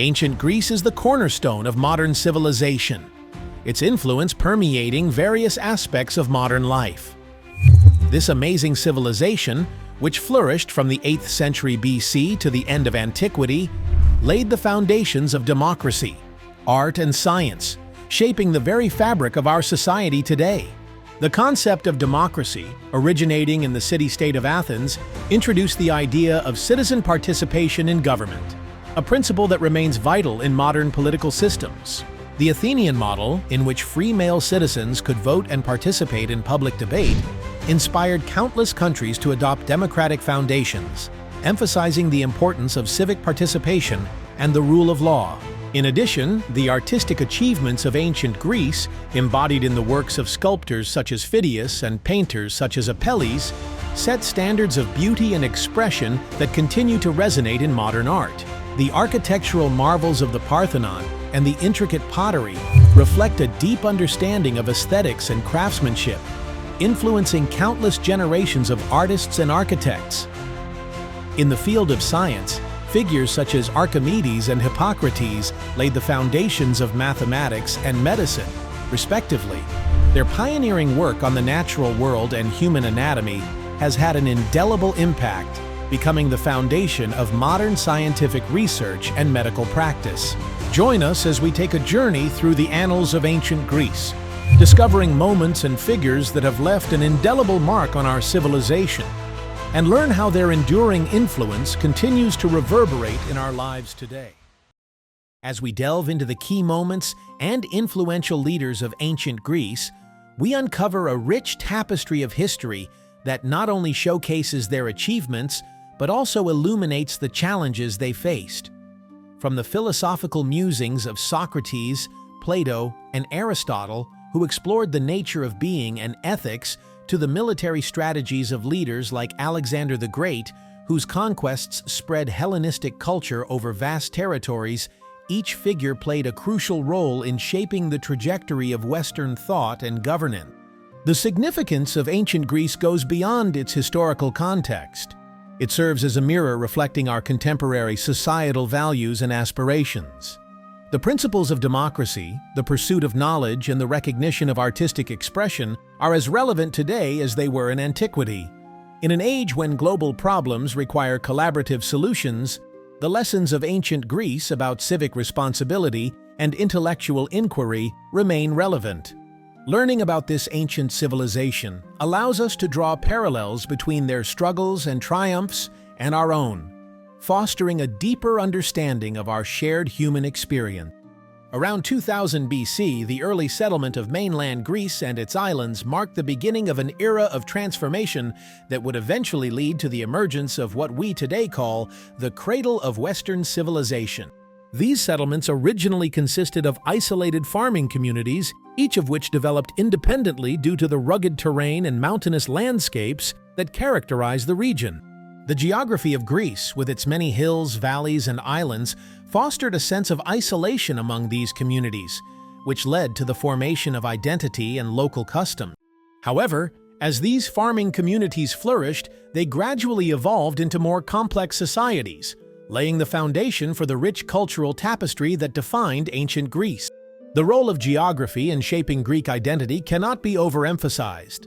Ancient Greece is the cornerstone of modern civilization, its influence permeating various aspects of modern life. This amazing civilization, which flourished from the 8th century BC to the end of antiquity, laid the foundations of democracy, art, and science, shaping the very fabric of our society today. The concept of democracy, originating in the city-state of Athens, introduced the idea of citizen participation in government, a principle that remains vital in modern political systems. The Athenian model, in which free male citizens could vote and participate in public debate, inspired countless countries to adopt democratic foundations, emphasizing the importance of civic participation and the rule of law. In addition, the artistic achievements of ancient Greece, embodied in the works of sculptors such as Phidias and painters such as Apelles, set standards of beauty and expression that continue to resonate in modern art. The architectural marvels of the Parthenon and the intricate pottery reflect a deep understanding of aesthetics and craftsmanship, influencing countless generations of artists and architects. In the field of science, figures such as Archimedes and Hippocrates laid the foundations of mathematics and medicine, respectively. Their pioneering work on the natural world and human anatomy has had an indelible impact, becoming the foundation of modern scientific research and medical practice. Join us as we take a journey through the annals of ancient Greece, discovering moments and figures that have left an indelible mark on our civilization, and learn how their enduring influence continues to reverberate in our lives today. As we delve into the key moments and influential leaders of ancient Greece, we uncover a rich tapestry of history that not only showcases their achievements, but also illuminates the challenges they faced. From the philosophical musings of Socrates, Plato, and Aristotle, who explored the nature of being and ethics, to the military strategies of leaders like Alexander the Great, whose conquests spread Hellenistic culture over vast territories, each figure played a crucial role in shaping the trajectory of Western thought and governance. The significance of ancient Greece goes beyond its historical context. It serves as a mirror reflecting our contemporary societal values and aspirations. The principles of democracy, the pursuit of knowledge, and the recognition of artistic expression are as relevant today as they were in antiquity. In an age when global problems require collaborative solutions, the lessons of ancient Greece about civic responsibility and intellectual inquiry remain relevant. Learning about this ancient civilization allows us to draw parallels between their struggles and triumphs and our own, fostering a deeper understanding of our shared human experience. Around 2000 BC, the early settlement of mainland Greece and its islands marked the beginning of an era of transformation that would eventually lead to the emergence of what we today call the cradle of Western civilization. These settlements originally consisted of isolated farming communities, each of which developed independently due to the rugged terrain and mountainous landscapes that characterize the region. The geography of Greece, with its many hills, valleys, and islands, fostered a sense of isolation among these communities, which led to the formation of identity and local customs. However, as these farming communities flourished, they gradually evolved into more complex societies, laying the foundation for the rich cultural tapestry that defined ancient Greece. The role of geography in shaping Greek identity cannot be overemphasized.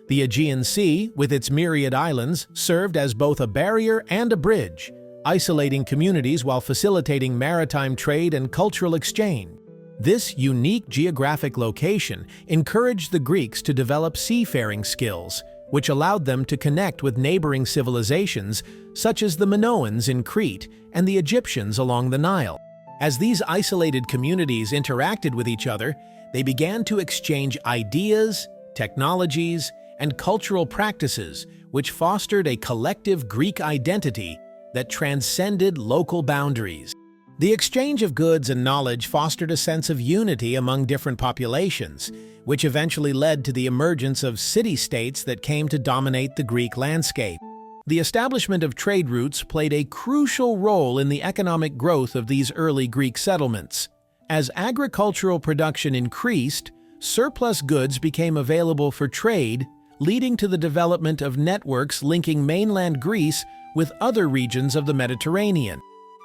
The Aegean Sea, with its myriad islands, served as both a barrier and a bridge, isolating communities while facilitating maritime trade and cultural exchange. This unique geographic location encouraged the Greeks to develop seafaring skills, which allowed them to connect with neighboring civilizations such as the Minoans in Crete and the Egyptians along the Nile. As these isolated communities interacted with each other, they began to exchange ideas, technologies, and cultural practices, which fostered a collective Greek identity that transcended local boundaries. The exchange of goods and knowledge fostered a sense of unity among different populations, which eventually led to the emergence of city-states that came to dominate the Greek landscape. The establishment of trade routes played a crucial role in the economic growth of these early Greek settlements. As agricultural production increased, surplus goods became available for trade, leading to the development of networks linking mainland Greece with other regions of the Mediterranean.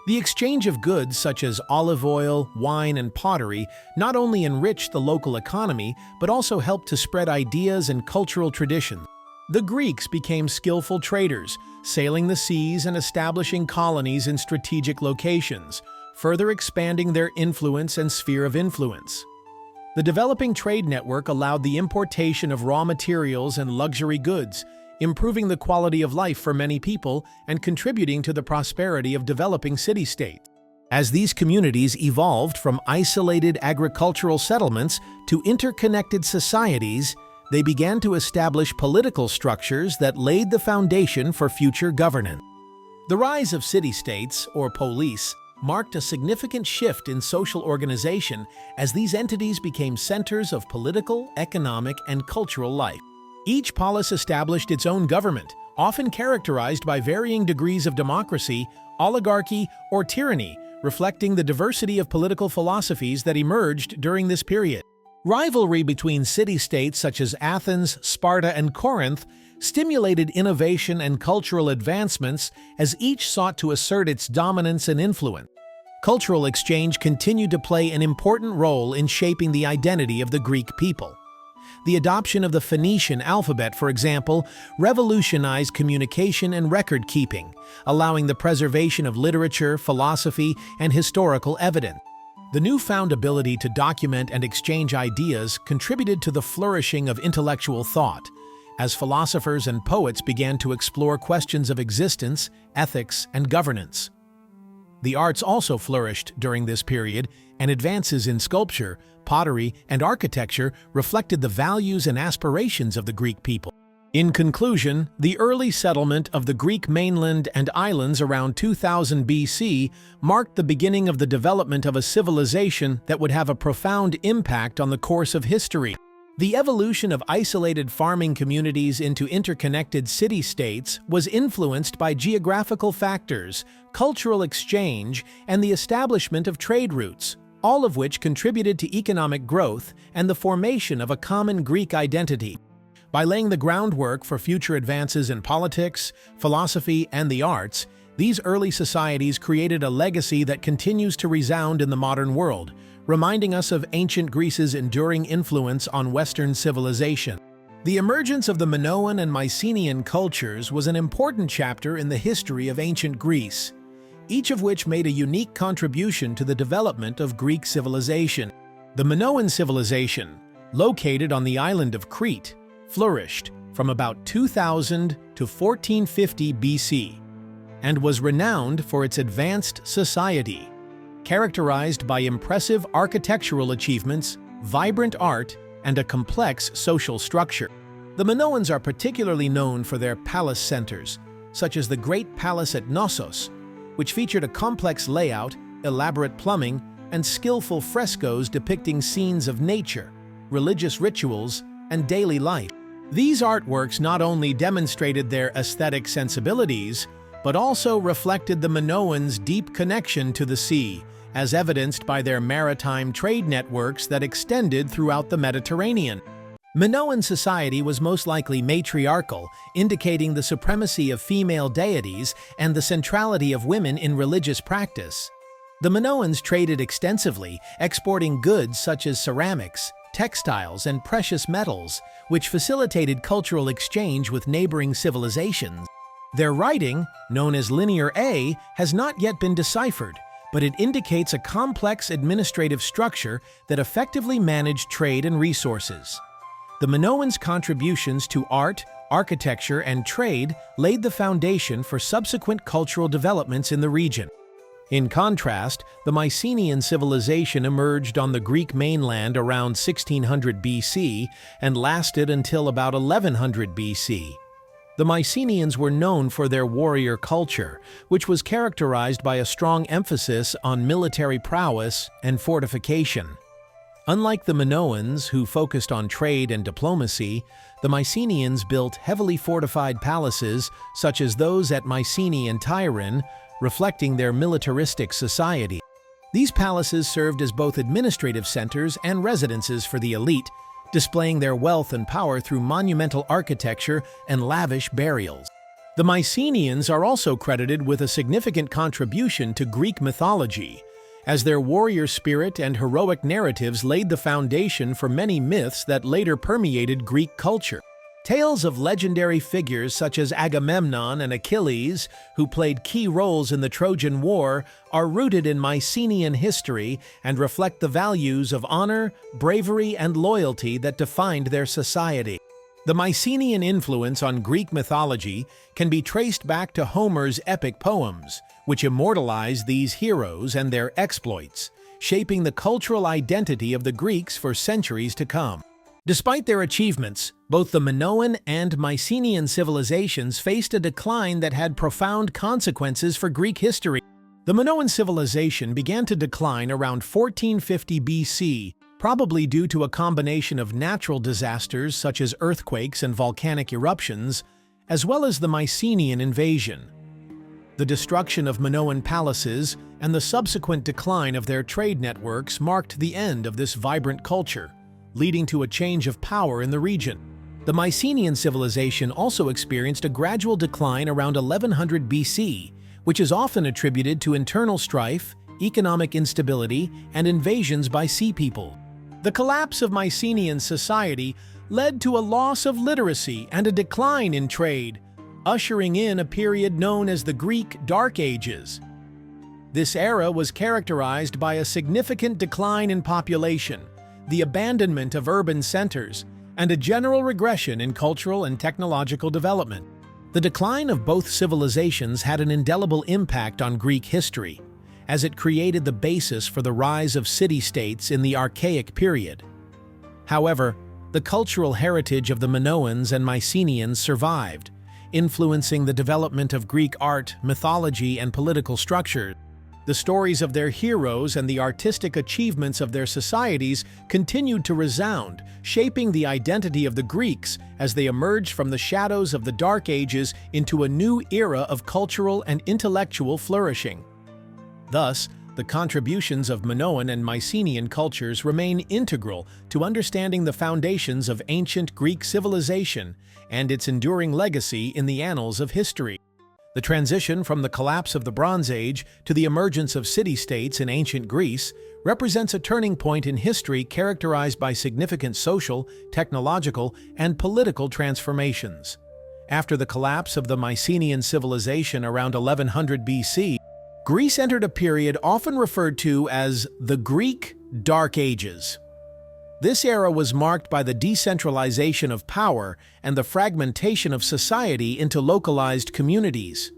The exchange of goods such as olive oil, wine, and pottery not only enriched the local economy, but also helped to spread ideas and cultural traditions. The Greeks became skillful traders, sailing the seas and establishing colonies in strategic locations, further expanding their influence and sphere of influence. The developing trade network allowed the importation of raw materials and luxury goods, improving the quality of life for many people and contributing to the prosperity of developing city-states. As these communities evolved from isolated agricultural settlements to interconnected societies, they began to establish political structures that laid the foundation for future governance. The rise of city-states, or polis, marked a significant shift in social organization as these entities became centers of political, economic, and cultural life. Each polis established its own government, often characterized by varying degrees of democracy, oligarchy, or tyranny, reflecting the diversity of political philosophies that emerged during this period. Rivalry between city-states such as Athens, Sparta, and Corinth stimulated innovation and cultural advancements as each sought to assert its dominance and influence. Cultural exchange continued to play an important role in shaping the identity of the Greek people. The adoption of the Phoenician alphabet, for example, revolutionized communication and record-keeping, allowing the preservation of literature, philosophy, and historical evidence. The newfound ability to document and exchange ideas contributed to the flourishing of intellectual thought, as philosophers and poets began to explore questions of existence, ethics, and governance. The arts also flourished during this period, and advances in sculpture, pottery, and architecture reflected the values and aspirations of the Greek people. In conclusion, the early settlement of the Greek mainland and islands around 2000 BC marked the beginning of the development of a civilization that would have a profound impact on the course of history. The evolution of isolated farming communities into interconnected city-states was influenced by geographical factors, cultural exchange, and the establishment of trade routes, all of which contributed to economic growth and the formation of a common Greek identity. By laying the groundwork for future advances in politics, philosophy, and the arts, these early societies created a legacy that continues to resound in the modern world, reminding us of ancient Greece's enduring influence on Western civilization. The emergence of the Minoan and Mycenaean cultures was an important chapter in the history of ancient Greece, each of which made a unique contribution to the development of Greek civilization. The Minoan civilization, located on the island of Crete, flourished from about 2000 to 1450 BC and was renowned for its advanced society, characterized by impressive architectural achievements, vibrant art, and a complex social structure. The Minoans are particularly known for their palace centers, such as the Great Palace at Knossos, which featured a complex layout, elaborate plumbing, and skillful frescoes depicting scenes of nature, religious rituals, and daily life. These artworks not only demonstrated their aesthetic sensibilities, but also reflected the Minoans' deep connection to the sea, as evidenced by their maritime trade networks that extended throughout the Mediterranean. Minoan society was most likely matriarchal, indicating the supremacy of female deities and the centrality of women in religious practice. The Minoans traded extensively, exporting goods such as ceramics, textiles, and precious metals, which facilitated cultural exchange with neighboring civilizations. Their writing, known as Linear A, has not yet been deciphered, but it indicates a complex administrative structure that effectively managed trade and resources. The Minoans' contributions to art, architecture, and trade laid the foundation for subsequent cultural developments in the region. In contrast, the Mycenaean civilization emerged on the Greek mainland around 1600 BC and lasted until about 1100 BC. The Mycenaeans were known for their warrior culture, which was characterized by a strong emphasis on military prowess and fortification. Unlike the Minoans, who focused on trade and diplomacy, the Mycenaeans built heavily fortified palaces such as those at Mycenae and Tyrrhene, reflecting their militaristic society. These palaces served as both administrative centers and residences for the elite, displaying their wealth and power through monumental architecture and lavish burials. The Mycenaeans are also credited with a significant contribution to Greek mythology, as their warrior spirit and heroic narratives laid the foundation for many myths that later permeated Greek culture. Tales of legendary figures such as Agamemnon and Achilles, who played key roles in the Trojan War, are rooted in Mycenaean history and reflect the values of honor, bravery, and loyalty that defined their society. The Mycenaean influence on Greek mythology can be traced back to Homer's epic poems, which immortalize these heroes and their exploits, shaping the cultural identity of the Greeks for centuries to come. Despite their achievements, both the Minoan and Mycenaean civilizations faced a decline that had profound consequences for Greek history. The Minoan civilization began to decline around 1450 BC, probably due to a combination of natural disasters such as earthquakes and volcanic eruptions, as well as the Mycenaean invasion. The destruction of Minoan palaces and the subsequent decline of their trade networks marked the end of this vibrant culture, leading to a change of power in the region. The Mycenaean civilization also experienced a gradual decline around 1100 BC, which is often attributed to internal strife, economic instability, and invasions by sea people. The collapse of Mycenaean society led to a loss of literacy and a decline in trade, ushering in a period known as the Greek Dark Ages. This era was characterized by a significant decline in population, the abandonment of urban centers, and a general regression in cultural and technological development. The decline of both civilizations had an indelible impact on Greek history, as it created the basis for the rise of city-states in the Archaic period. However, the cultural heritage of the Minoans and Mycenaeans survived, influencing the development of Greek art, mythology, and political structure. The stories of their heroes and the artistic achievements of their societies continued to resound, shaping the identity of the Greeks as they emerged from the shadows of the Dark Ages into a new era of cultural and intellectual flourishing. Thus, the contributions of Minoan and Mycenaean cultures remain integral to understanding the foundations of ancient Greek civilization and its enduring legacy in the annals of history. The transition from the collapse of the Bronze Age to the emergence of city-states in ancient Greece represents a turning point in history characterized by significant social, technological, and political transformations. After the collapse of the Mycenaean civilization around 1100 BC, Greece entered a period often referred to as the Greek Dark Ages. This era was marked by the decentralization of power and the fragmentation of society into localized communities.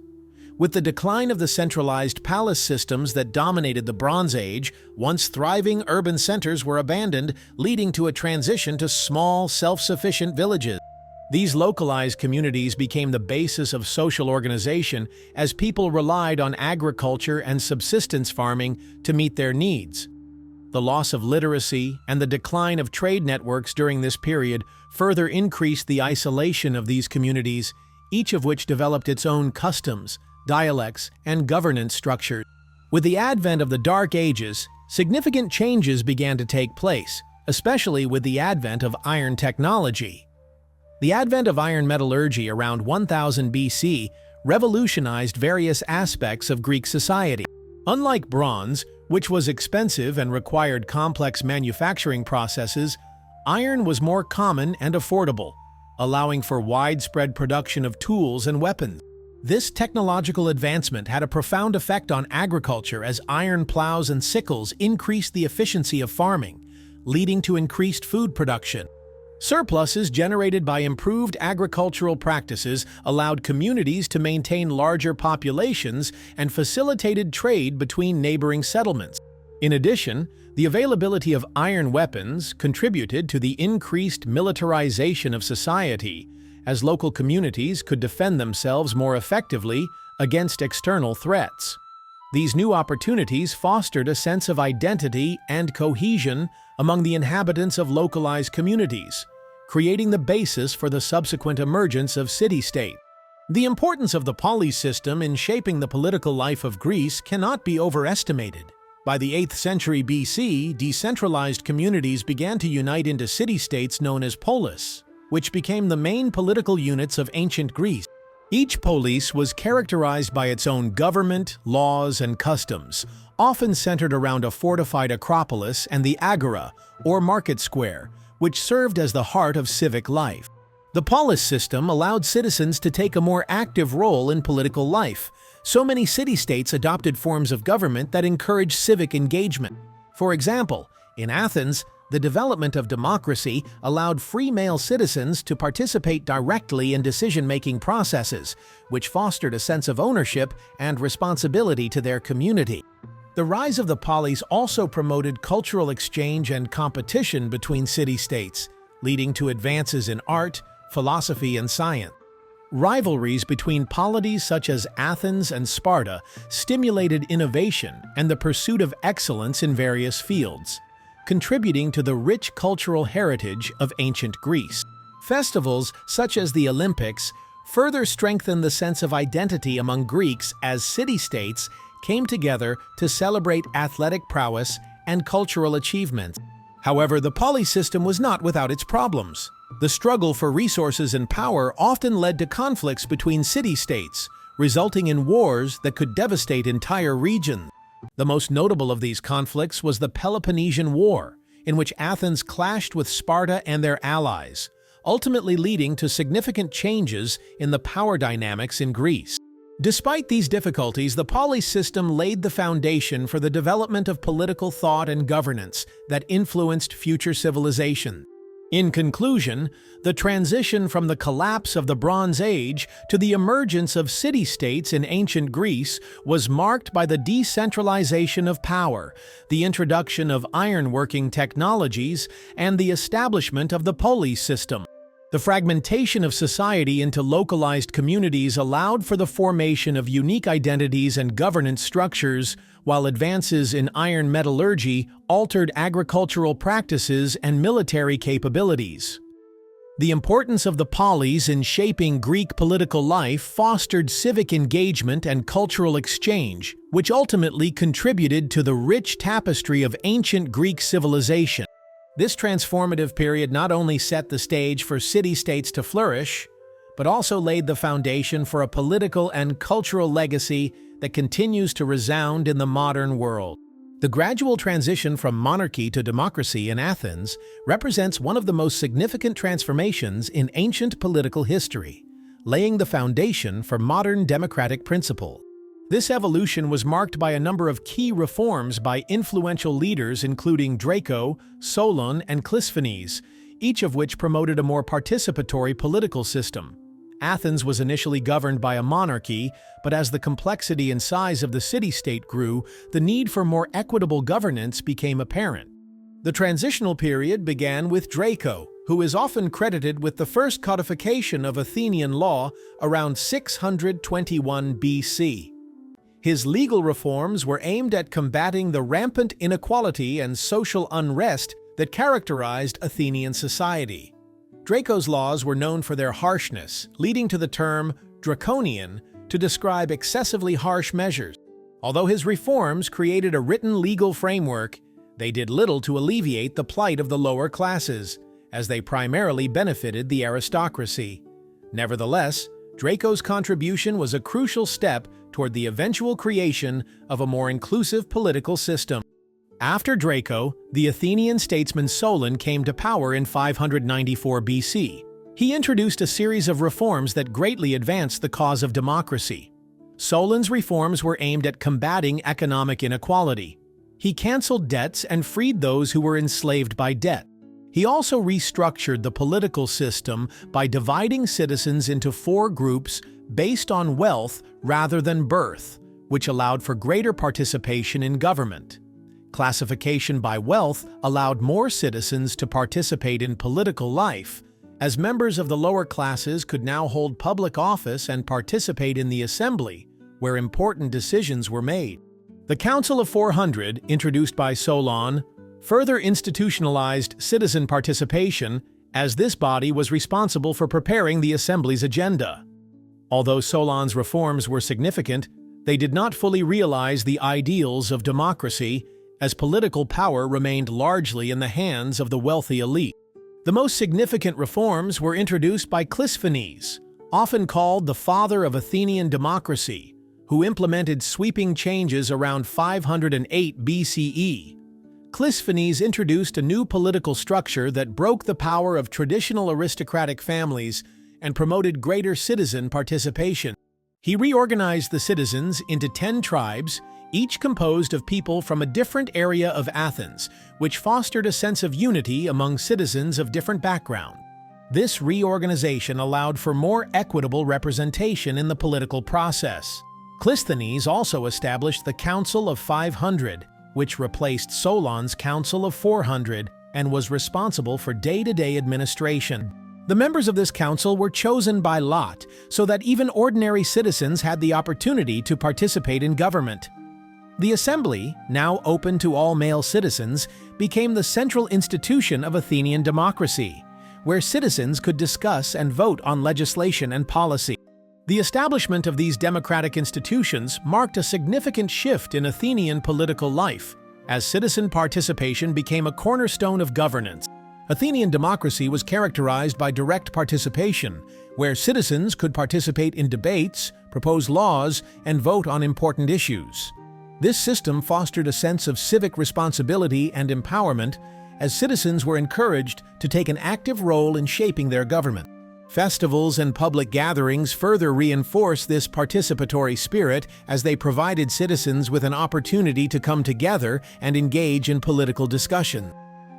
With the decline of the centralized palace systems that dominated the Bronze Age, once thriving urban centers were abandoned, leading to a transition to small, self-sufficient villages. These localized communities became the basis of social organization as people relied on agriculture and subsistence farming to meet their needs. The loss of literacy and the decline of trade networks during this period further increased the isolation of these communities, each of which developed its own customs, dialects, and governance structures. With the advent of the Dark Ages, significant changes began to take place, especially with the advent of iron technology. The advent of iron metallurgy around 1000 BC revolutionized various aspects of Greek society. Unlike bronze, which was expensive and required complex manufacturing processes, iron was more common and affordable, allowing for widespread production of tools and weapons. This technological advancement had a profound effect on agriculture as iron plows and sickles increased the efficiency of farming, leading to increased food production. Surpluses generated by improved agricultural practices allowed communities to maintain larger populations and facilitated trade between neighboring settlements. In addition, the availability of iron weapons contributed to the increased militarization of society, as local communities could defend themselves more effectively against external threats. These new opportunities fostered a sense of identity and cohesion among the inhabitants of localized communities, creating the basis for the subsequent emergence of city-state. The importance of the polis system in shaping the political life of Greece cannot be overestimated. By the 8th century BC, decentralized communities began to unite into city-states known as polis, which became the main political units of ancient Greece. Each polis was characterized by its own government, laws, and customs, often centered around a fortified acropolis and the agora, or market square, which served as the heart of civic life. The polis system allowed citizens to take a more active role in political life. So many city-states adopted forms of government that encouraged civic engagement. For example, in Athens, the development of democracy allowed free male citizens to participate directly in decision-making processes, which fostered a sense of ownership and responsibility to their community. The rise of the polis also promoted cultural exchange and competition between city-states, leading to advances in art, philosophy, and science. Rivalries between polities such as Athens and Sparta stimulated innovation and the pursuit of excellence in various fields, contributing to the rich cultural heritage of ancient Greece. Festivals such as the Olympics further strengthened the sense of identity among Greeks as city-states came together to celebrate athletic prowess and cultural achievements. However, the polis system was not without its problems. The struggle for resources and power often led to conflicts between city-states, resulting in wars that could devastate entire regions. The most notable of these conflicts was the Peloponnesian War, in which Athens clashed with Sparta and their allies, ultimately leading to significant changes in the power dynamics in Greece. Despite these difficulties, the polis system laid the foundation for the development of political thought and governance that influenced future civilizations. In conclusion, the transition from the collapse of the Bronze Age to the emergence of city-states in ancient Greece was marked by the decentralization of power, the introduction of ironworking technologies, and the establishment of the polis system. The fragmentation of society into localized communities allowed for the formation of unique identities and governance structures, while advances in iron metallurgy altered agricultural practices and military capabilities. The importance of the polis in shaping Greek political life fostered civic engagement and cultural exchange, which ultimately contributed to the rich tapestry of ancient Greek civilization. This transformative period not only set the stage for city-states to flourish, but also laid the foundation for a political and cultural legacy that continues to resound in the modern world. The gradual transition from monarchy to democracy in Athens represents one of the most significant transformations in ancient political history, laying the foundation for modern democratic principles. This evolution was marked by a number of key reforms by influential leaders including Draco, Solon, and Clisthenes, each of which promoted a more participatory political system. Athens was initially governed by a monarchy, but as the complexity and size of the city-state grew, the need for more equitable governance became apparent. The transitional period began with Draco, who is often credited with the first codification of Athenian law around 621 BC. His legal reforms were aimed at combating the rampant inequality and social unrest that characterized Athenian society. Draco's laws were known for their harshness, leading to the term draconian to describe excessively harsh measures. Although his reforms created a written legal framework, they did little to alleviate the plight of the lower classes, as they primarily benefited the aristocracy. Nevertheless, Draco's contribution was a crucial step toward the eventual creation of a more inclusive political system. After Draco, the Athenian statesman Solon came to power in 594 BC. He introduced a series of reforms that greatly advanced the cause of democracy. Solon's reforms were aimed at combating economic inequality. He canceled debts and freed those who were enslaved by debt. He also restructured the political system by dividing citizens into 4 groups based on wealth rather than birth, which allowed for greater participation in government. Classification by wealth allowed more citizens to participate in political life, as members of the lower classes could now hold public office and participate in the assembly, where important decisions were made. The Council of 400, introduced by Solon, further institutionalized citizen participation, as this body was responsible for preparing the assembly's agenda. Although Solon's reforms were significant, they did not fully realize the ideals of democracy, as political power remained largely in the hands of the wealthy elite. The most significant reforms were introduced by Clisthenes, Often called the father of Athenian democracy, who implemented sweeping changes around 508 BCE, Clisthenes introduced a new political structure that broke the power of traditional aristocratic families and promoted greater citizen participation. He reorganized the citizens into 10 tribes, each composed of people from a different area of Athens, which fostered a sense of unity among citizens of different backgrounds. This reorganization allowed for more equitable representation in the political process. Clisthenes also established the Council of 500, which replaced Solon's Council of 400 and was responsible for day-to-day administration. The members of this council were chosen by lot, so that even ordinary citizens had the opportunity to participate in government. The assembly, now open to all male citizens, became the central institution of Athenian democracy, where citizens could discuss and vote on legislation and policy. The establishment of these democratic institutions marked a significant shift in Athenian political life, as citizen participation became a cornerstone of governance. Athenian democracy was characterized by direct participation, where citizens could participate in debates, propose laws, and vote on important issues. This system fostered a sense of civic responsibility and empowerment, as citizens were encouraged to take an active role in shaping their government. Festivals and public gatherings further reinforced this participatory spirit as they provided citizens with an opportunity to come together and engage in political discussion.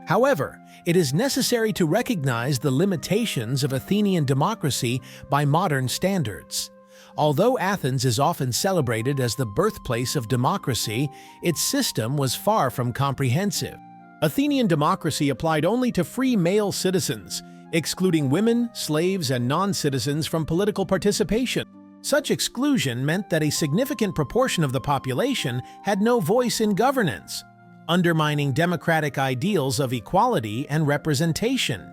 However, it is necessary to recognize the limitations of Athenian democracy by modern standards. Although Athens is often celebrated as the birthplace of democracy, its system was far from comprehensive. Athenian democracy applied only to free male citizens, excluding women, slaves, and non-citizens from political participation. Such exclusion meant that a significant proportion of the population had no voice in governance, undermining democratic ideals of equality and representation.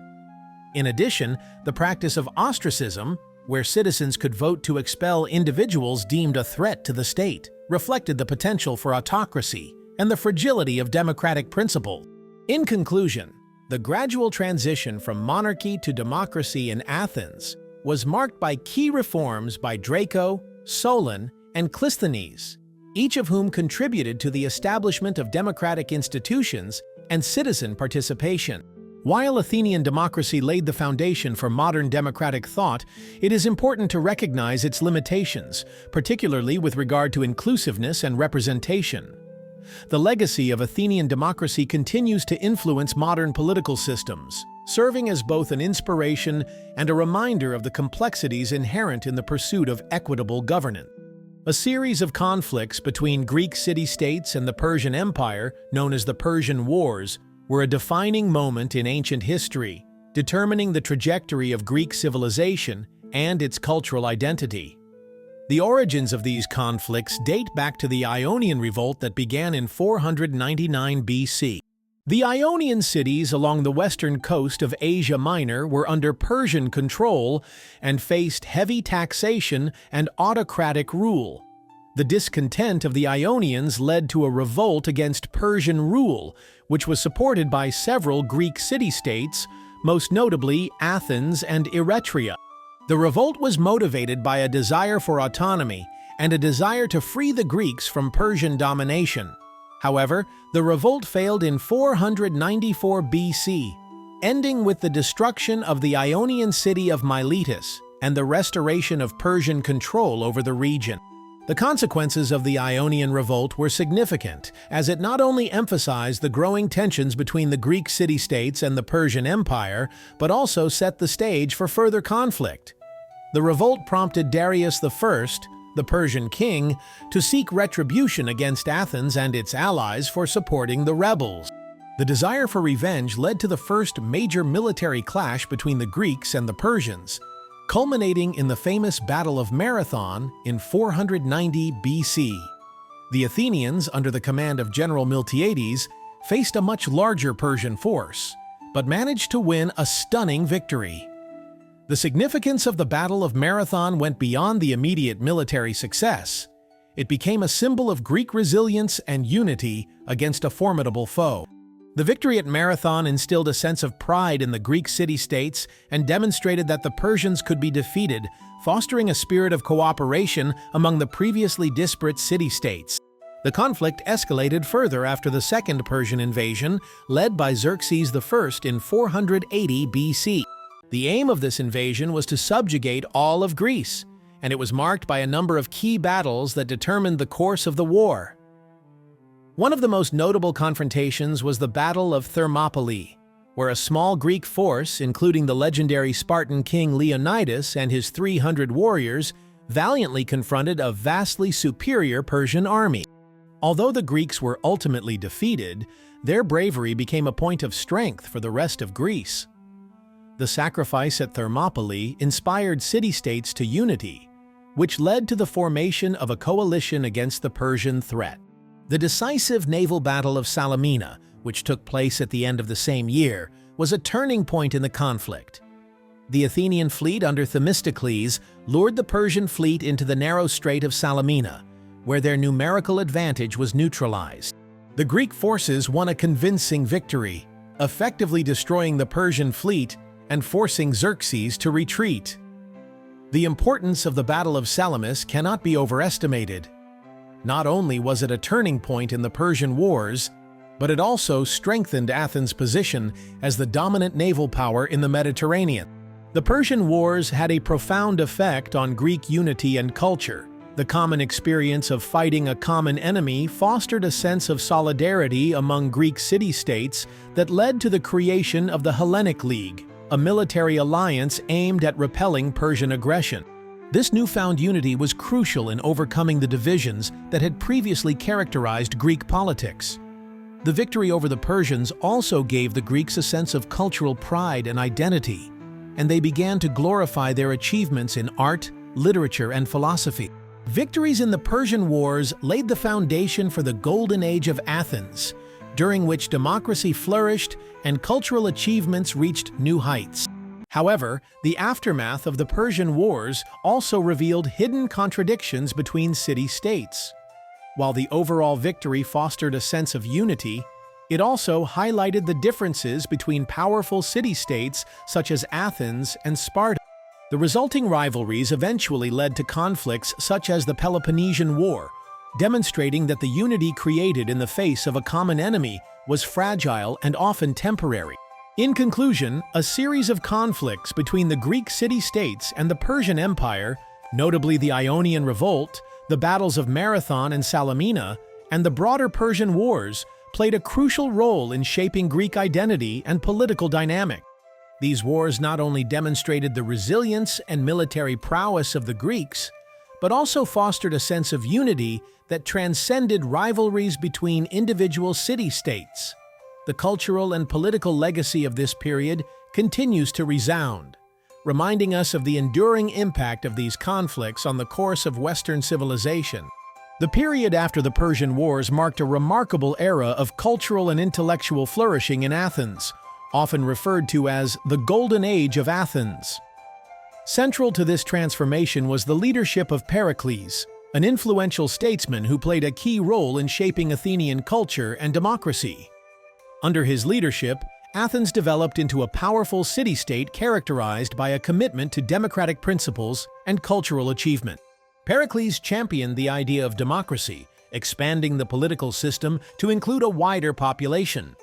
In addition, the practice of ostracism, where citizens could vote to expel individuals deemed a threat to the state, reflected the potential for autocracy and the fragility of democratic principles. In conclusion, the gradual transition from monarchy to democracy in Athens was marked by key reforms by Draco, Solon, and Clisthenes, each of whom contributed to the establishment of democratic institutions and citizen participation. While Athenian democracy laid the foundation for modern democratic thought, it is important to recognize its limitations, particularly with regard to inclusiveness and representation. The legacy of Athenian democracy continues to influence modern political systems, serving as both an inspiration and a reminder of the complexities inherent in the pursuit of equitable governance. A series of conflicts between Greek city-states and the Persian Empire, known as the Persian Wars, were a defining moment in ancient history, determining the trajectory of Greek civilization and its cultural identity. The origins of these conflicts date back to the Ionian Revolt that began in 499 BC. The Ionian cities along the western coast of Asia Minor were under Persian control and faced heavy taxation and autocratic rule. The discontent of the Ionians led to a revolt against Persian rule, which was supported by several Greek city-states, most notably Athens and Eretria. The revolt was motivated by a desire for autonomy and a desire to free the Greeks from Persian domination. However, the revolt failed in 494 BC, ending with the destruction of the Ionian city of Miletus and the restoration of Persian control over the region. The consequences of the Ionian Revolt were significant, as it not only emphasized the growing tensions between the Greek city-states and the Persian Empire, but also set the stage for further conflict. The revolt prompted Darius I, the Persian king, to seek retribution against Athens and its allies for supporting the rebels. The desire for revenge led to the first major military clash between the Greeks and the Persians, culminating in the famous Battle of Marathon in 490 BC. The Athenians, under the command of General Miltiades, faced a much larger Persian force, but managed to win a stunning victory. The significance of the Battle of Marathon went beyond the immediate military success. It became a symbol of Greek resilience and unity against a formidable foe. The victory at Marathon instilled a sense of pride in the Greek city-states and demonstrated that the Persians could be defeated, fostering a spirit of cooperation among the previously disparate city-states. The conflict escalated further after the Second Persian invasion, led by Xerxes I in 480 BC. The aim of this invasion was to subjugate all of Greece, and it was marked by a number of key battles that determined the course of the war. One of the most notable confrontations was the Battle of Thermopylae, where a small Greek force, including the legendary Spartan king Leonidas and his 300 warriors, valiantly confronted a vastly superior Persian army. Although the Greeks were ultimately defeated, their bravery became a point of strength for the rest of Greece. The sacrifice at Thermopylae inspired city-states to unity, which led to the formation of a coalition against the Persian threat. The decisive naval battle of Salamina, which took place at the end of the same year, was a turning point in the conflict. The Athenian fleet under Themistocles lured the Persian fleet into the narrow strait of Salamina, where their numerical advantage was neutralized. The Greek forces won a convincing victory, effectively destroying the Persian fleet and forcing Xerxes to retreat. The importance of the Battle of Salamis cannot be overestimated. Not only was it a turning point in the Persian Wars, but it also strengthened Athens' position as the dominant naval power in the Mediterranean. The Persian Wars had a profound effect on Greek unity and culture. The common experience of fighting a common enemy fostered a sense of solidarity among Greek city-states that led to the creation of the Hellenic League, a military alliance aimed at repelling Persian aggression. This newfound unity was crucial in overcoming the divisions that had previously characterized Greek politics. The victory over the Persians also gave the Greeks a sense of cultural pride and identity, and they began to glorify their achievements in art, literature, and philosophy. Victories in the Persian Wars laid the foundation for the Golden Age of Athens, during which democracy flourished and cultural achievements reached new heights. However, the aftermath of the Persian Wars also revealed hidden contradictions between city-states. While the overall victory fostered a sense of unity, it also highlighted the differences between powerful city-states such as Athens and Sparta. The resulting rivalries eventually led to conflicts such as the Peloponnesian War, demonstrating that the unity created in the face of a common enemy was fragile and often temporary. In conclusion, a series of conflicts between the Greek city-states and the Persian Empire, notably the Ionian Revolt, the battles of Marathon and Salamina, and the broader Persian Wars, played a crucial role in shaping Greek identity and political dynamic. These wars not only demonstrated the resilience and military prowess of the Greeks, but also fostered a sense of unity that transcended rivalries between individual city-states. The cultural and political legacy of this period continues to resound, reminding us of the enduring impact of these conflicts on the course of Western civilization. The period after the Persian Wars marked a remarkable era of cultural and intellectual flourishing in Athens, often referred to as the Golden Age of Athens. Central to this transformation was the leadership of Pericles, an influential statesman who played a key role in shaping Athenian culture and democracy. Under his leadership, Athens developed into a powerful city-state characterized by a commitment to democratic principles and cultural achievement. Pericles championed the idea of democracy, expanding the political system to include a wider population.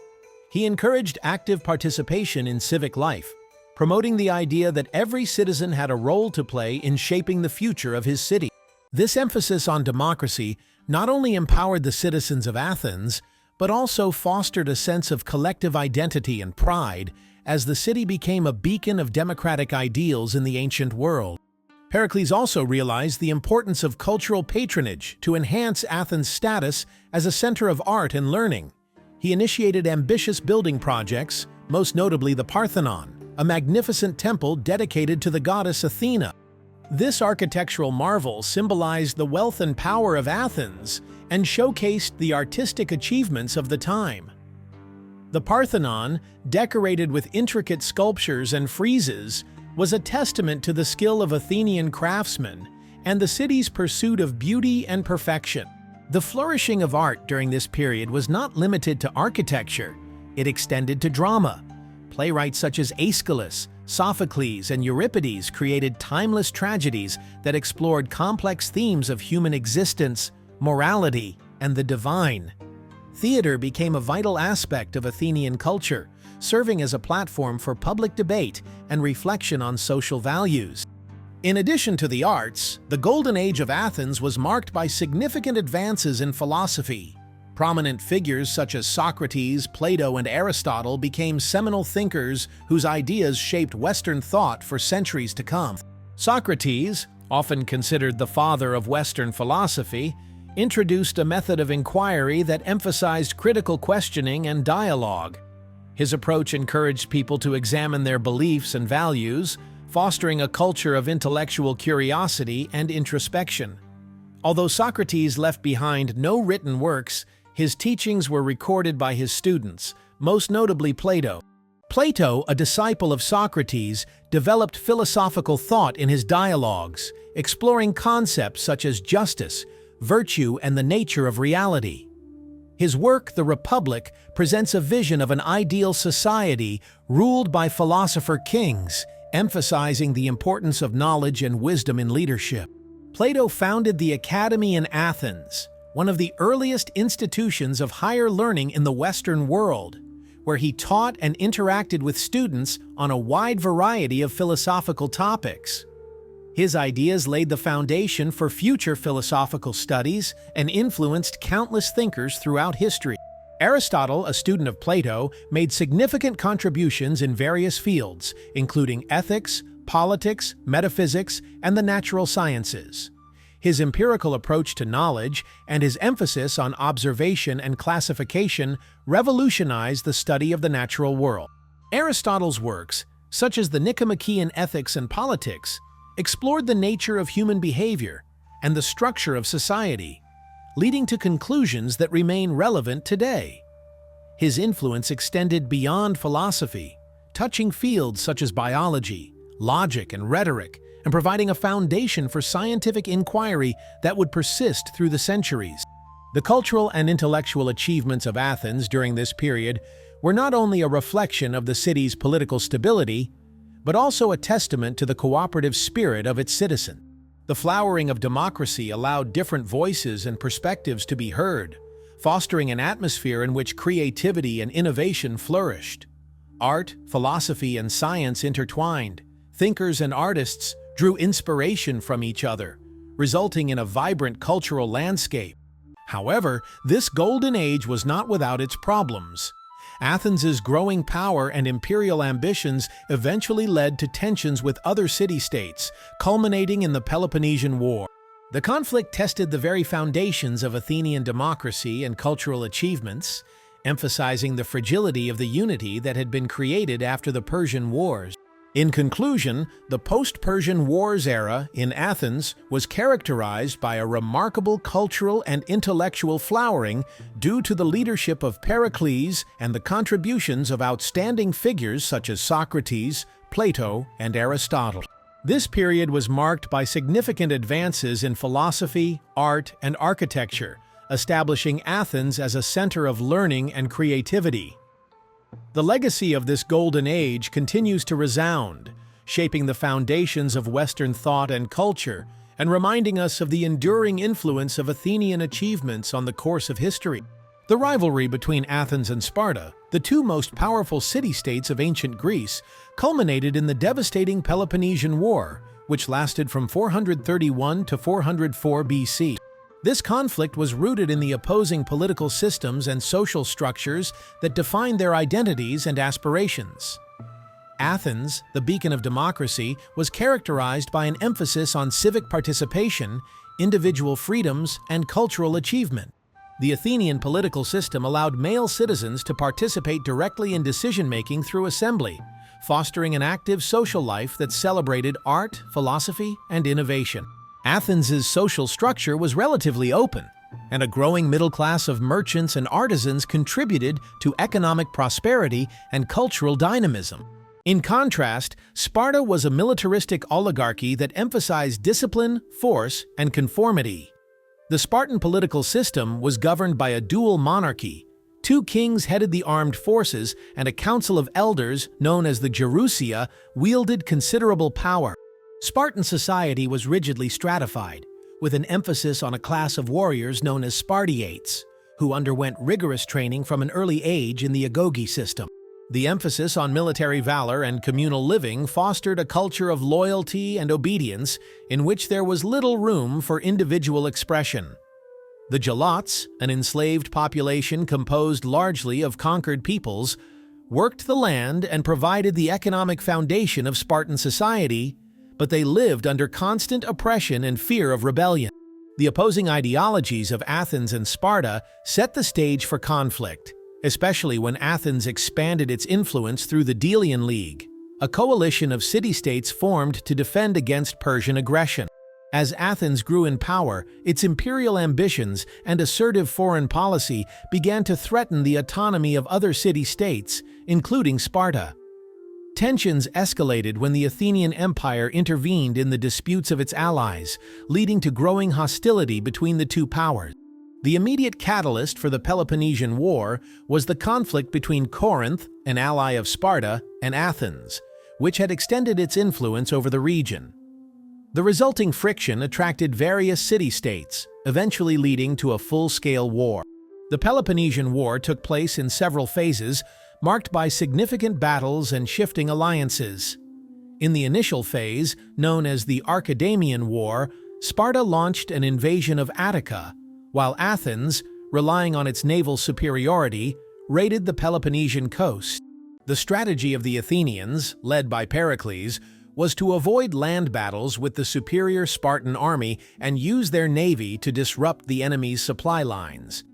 He encouraged active participation in civic life, promoting the idea that every citizen had a role to play in shaping the future of his city. This emphasis on democracy not only empowered the citizens of Athens, but also fostered a sense of collective identity and pride as the city became a beacon of democratic ideals in the ancient world. Pericles also realized the importance of cultural patronage to enhance Athens' status as a center of art and learning. He initiated ambitious building projects, most notably the Parthenon, a magnificent temple dedicated to the goddess Athena. This architectural marvel symbolized the wealth and power of Athens and showcased the artistic achievements of the time. The Parthenon, decorated with intricate sculptures and friezes, was a testament to the skill of Athenian craftsmen and the city's pursuit of beauty and perfection. The flourishing of art during this period was not limited to architecture. it extended to drama. Playwrights such as Aeschylus, Sophocles, and Euripides created timeless tragedies that explored complex themes of human existence, morality, and the divine. Theater became a vital aspect of Athenian culture, serving as a platform for public debate and reflection on social values. In addition to the arts, the Golden Age of Athens was marked by significant advances in philosophy. Prominent figures such as Socrates, Plato, and Aristotle became seminal thinkers whose ideas shaped Western thought for centuries to come. Socrates, often considered the father of Western philosophy, introduced a method of inquiry that emphasized critical questioning and dialogue. His approach encouraged people to examine their beliefs and values, fostering a culture of intellectual curiosity and introspection. Although Socrates left behind no written works, his teachings were recorded by his students, most notably Plato. Plato, a disciple of Socrates, developed philosophical thought in his dialogues, exploring concepts such as justice, virtue, and the nature of reality. His work, The Republic, presents a vision of an ideal society ruled by philosopher kings, emphasizing the importance of knowledge and wisdom in leadership. Plato founded the Academy in Athens, one of the earliest institutions of higher learning in the Western world, where he taught and interacted with students on a wide variety of philosophical topics. His ideas laid the foundation for future philosophical studies and influenced countless thinkers throughout history. Aristotle, a student of Plato, made significant contributions in various fields, including ethics, politics, metaphysics, and the natural sciences. His empirical approach to knowledge and his emphasis on observation and classification revolutionized the study of the natural world. Aristotle's works, such as the Nicomachean Ethics and Politics, explored the nature of human behavior and the structure of society, leading to conclusions that remain relevant today. His influence extended beyond philosophy, touching fields such as biology, logic, and rhetoric, and providing a foundation for scientific inquiry that would persist through the centuries. The cultural and intellectual achievements of Athens during this period were not only a reflection of the city's political stability, but also a testament to the cooperative spirit of its citizens. The flowering of democracy allowed different voices and perspectives to be heard, fostering an atmosphere in which creativity and innovation flourished. Art, philosophy, and science intertwined. Thinkers and artists drew inspiration from each other, resulting in a vibrant cultural landscape. However, this golden age was not without its problems. Athens's growing power and imperial ambitions eventually led to tensions with other city-states, culminating in the Peloponnesian War. The conflict tested the very foundations of Athenian democracy and cultural achievements, emphasizing the fragility of the unity that had been created after the Persian Wars. In conclusion, the post-Persian Wars era in Athens was characterized by a remarkable cultural and intellectual flowering due to the leadership of Pericles and the contributions of outstanding figures such as Socrates, Plato, and Aristotle. This period was marked by significant advances in philosophy, art, and architecture, establishing Athens as a center of learning and creativity. The legacy of this golden age continues to resound, shaping the foundations of Western thought and culture, and reminding us of the enduring influence of Athenian achievements on the course of history. The rivalry between Athens and Sparta, the two most powerful city-states of ancient Greece, culminated in the devastating Peloponnesian War, which lasted from 431 to 404 BC. This conflict was rooted in the opposing political systems and social structures that defined their identities and aspirations. Athens, the beacon of democracy, was characterized by an emphasis on civic participation, individual freedoms, and cultural achievement. The Athenian political system allowed male citizens to participate directly in decision-making through assembly, fostering an active social life that celebrated art, philosophy, and innovation. Athens's social structure was relatively open, and a growing middle class of merchants and artisans contributed to economic prosperity and cultural dynamism. In contrast, Sparta was a militaristic oligarchy that emphasized discipline, force, and conformity. The Spartan political system was governed by a dual monarchy, Two kings headed the armed forces, and a council of elders, known as the Gerousia, wielded considerable power. Spartan society was rigidly stratified, with an emphasis on a class of warriors known as Spartiates, who underwent rigorous training from an early age in the agoge system. The emphasis on military valor and communal living fostered a culture of loyalty and obedience in which there was little room for individual expression. The Gelots, an enslaved population composed largely of conquered peoples, worked the land and provided the economic foundation of Spartan society, but they lived under constant oppression and fear of rebellion. The opposing ideologies of Athens and Sparta set the stage for conflict, especially when Athens expanded its influence through the Delian League, a coalition of city-states formed to defend against Persian aggression. As Athens grew in power, its imperial ambitions and assertive foreign policy began to threaten the autonomy of other city-states, including Sparta. Tensions escalated when the Athenian Empire intervened in the disputes of its allies, leading to growing hostility between the two powers. The immediate catalyst for the Peloponnesian War was the conflict between Corinth, an ally of Sparta, and Athens, which had extended its influence over the region. The resulting friction attracted various city-states, eventually leading to a full-scale war. The Peloponnesian War took place in several phases, marked by significant battles and shifting alliances. In the initial phase, known as the Archimedean War, Sparta launched an invasion of Attica, while Athens, relying on its naval superiority, raided the Peloponnesian coast. The strategy of the Athenians, led by Pericles, was to avoid land battles with the superior Spartan army and use their navy to disrupt the enemy's supply lines.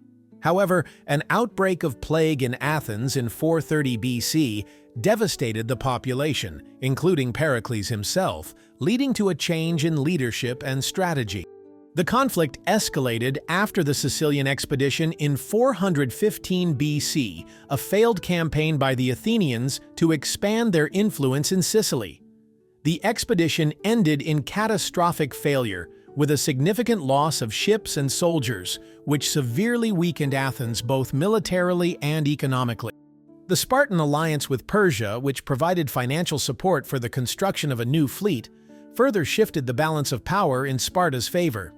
However, an outbreak of plague in Athens in 430 BC devastated the population, including Pericles himself, leading to a change in leadership and strategy. The conflict escalated after the Sicilian expedition in 415 BC, a failed campaign by the Athenians to expand their influence in Sicily. The expedition ended in catastrophic failure, with a significant loss of ships and soldiers, which severely weakened Athens both militarily and economically. The Spartan alliance with Persia, which provided financial support for the construction of a new fleet, further shifted the balance of power in Sparta's favor.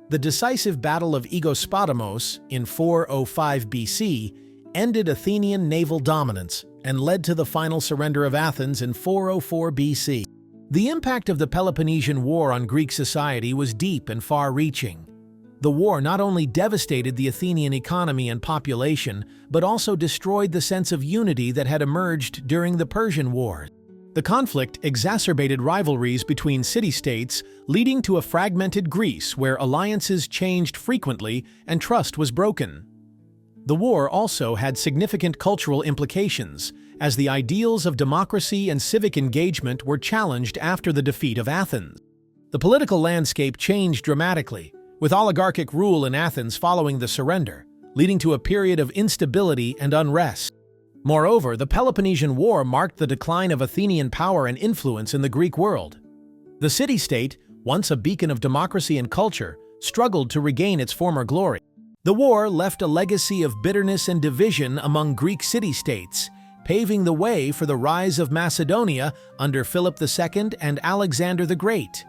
The decisive Battle of Aegospotamos in 405 BC ended Athenian naval dominance and led to the final surrender of Athens in 404 BC. The impact of the Peloponnesian War on Greek society was deep and far-reaching. The war not only devastated the Athenian economy and population, but also destroyed the sense of unity that had emerged during the Persian Wars. The conflict exacerbated rivalries between city-states, leading to a fragmented Greece where alliances changed frequently and trust was broken. The war also had significant cultural implications, as the ideals of democracy and civic engagement were challenged after the defeat of Athens. The political landscape changed dramatically, with oligarchic rule in Athens following the surrender, leading to a period of instability and unrest. Moreover, the Peloponnesian War marked the decline of Athenian power and influence in the Greek world. The city-state, once a beacon of democracy and culture, struggled to regain its former glory. The war left a legacy of bitterness and division among Greek city-states, paving the way for the rise of Macedonia under Philip II and Alexander the Great.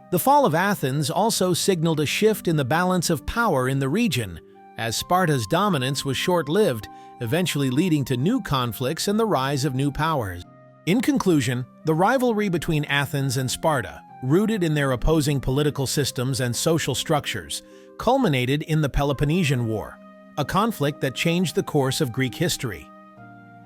The fall of Athens also signaled a shift in the balance of power in the region, as Sparta's dominance was short-lived, eventually leading to new conflicts and the rise of new powers. In conclusion, the rivalry between Athens and Sparta, rooted in their opposing political systems and social structures, culminated in the Peloponnesian War, a conflict that changed the course of Greek history.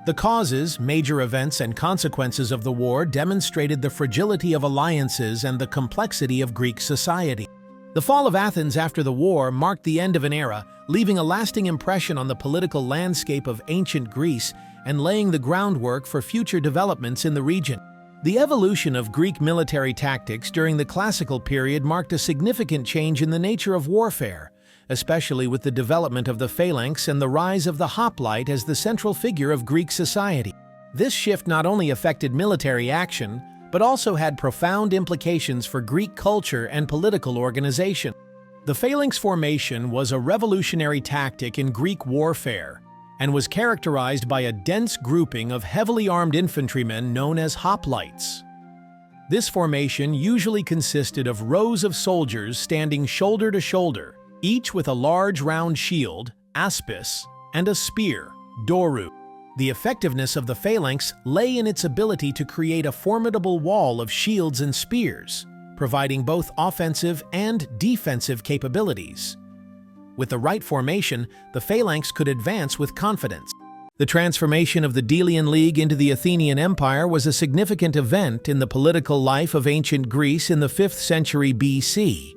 The causes, major events, and consequences of the war demonstrated the fragility of alliances and the complexity of Greek society. The fall of Athens after the war marked the end of an era, leaving a lasting impression on the political landscape of ancient Greece and laying the groundwork for future developments in the region. The evolution of Greek military tactics during the classical period marked a significant change in the nature of warfare, especially with the development of the phalanx and the rise of the hoplite as the central figure of Greek society. This shift not only affected military action, but also had profound implications for Greek culture and political organization. The phalanx formation was a revolutionary tactic in Greek warfare, and was characterized by a dense grouping of heavily armed infantrymen known as hoplites. This formation usually consisted of rows of soldiers standing shoulder to shoulder, each with a large round shield, aspis, and a spear, doru. The effectiveness of the phalanx lay in its ability to create a formidable wall of shields and spears, providing both offensive and defensive capabilities. With the right formation, the phalanx could advance with confidence. The transformation of the Delian League into the Athenian Empire was a significant event in the political life of ancient Greece in the 5th century BC.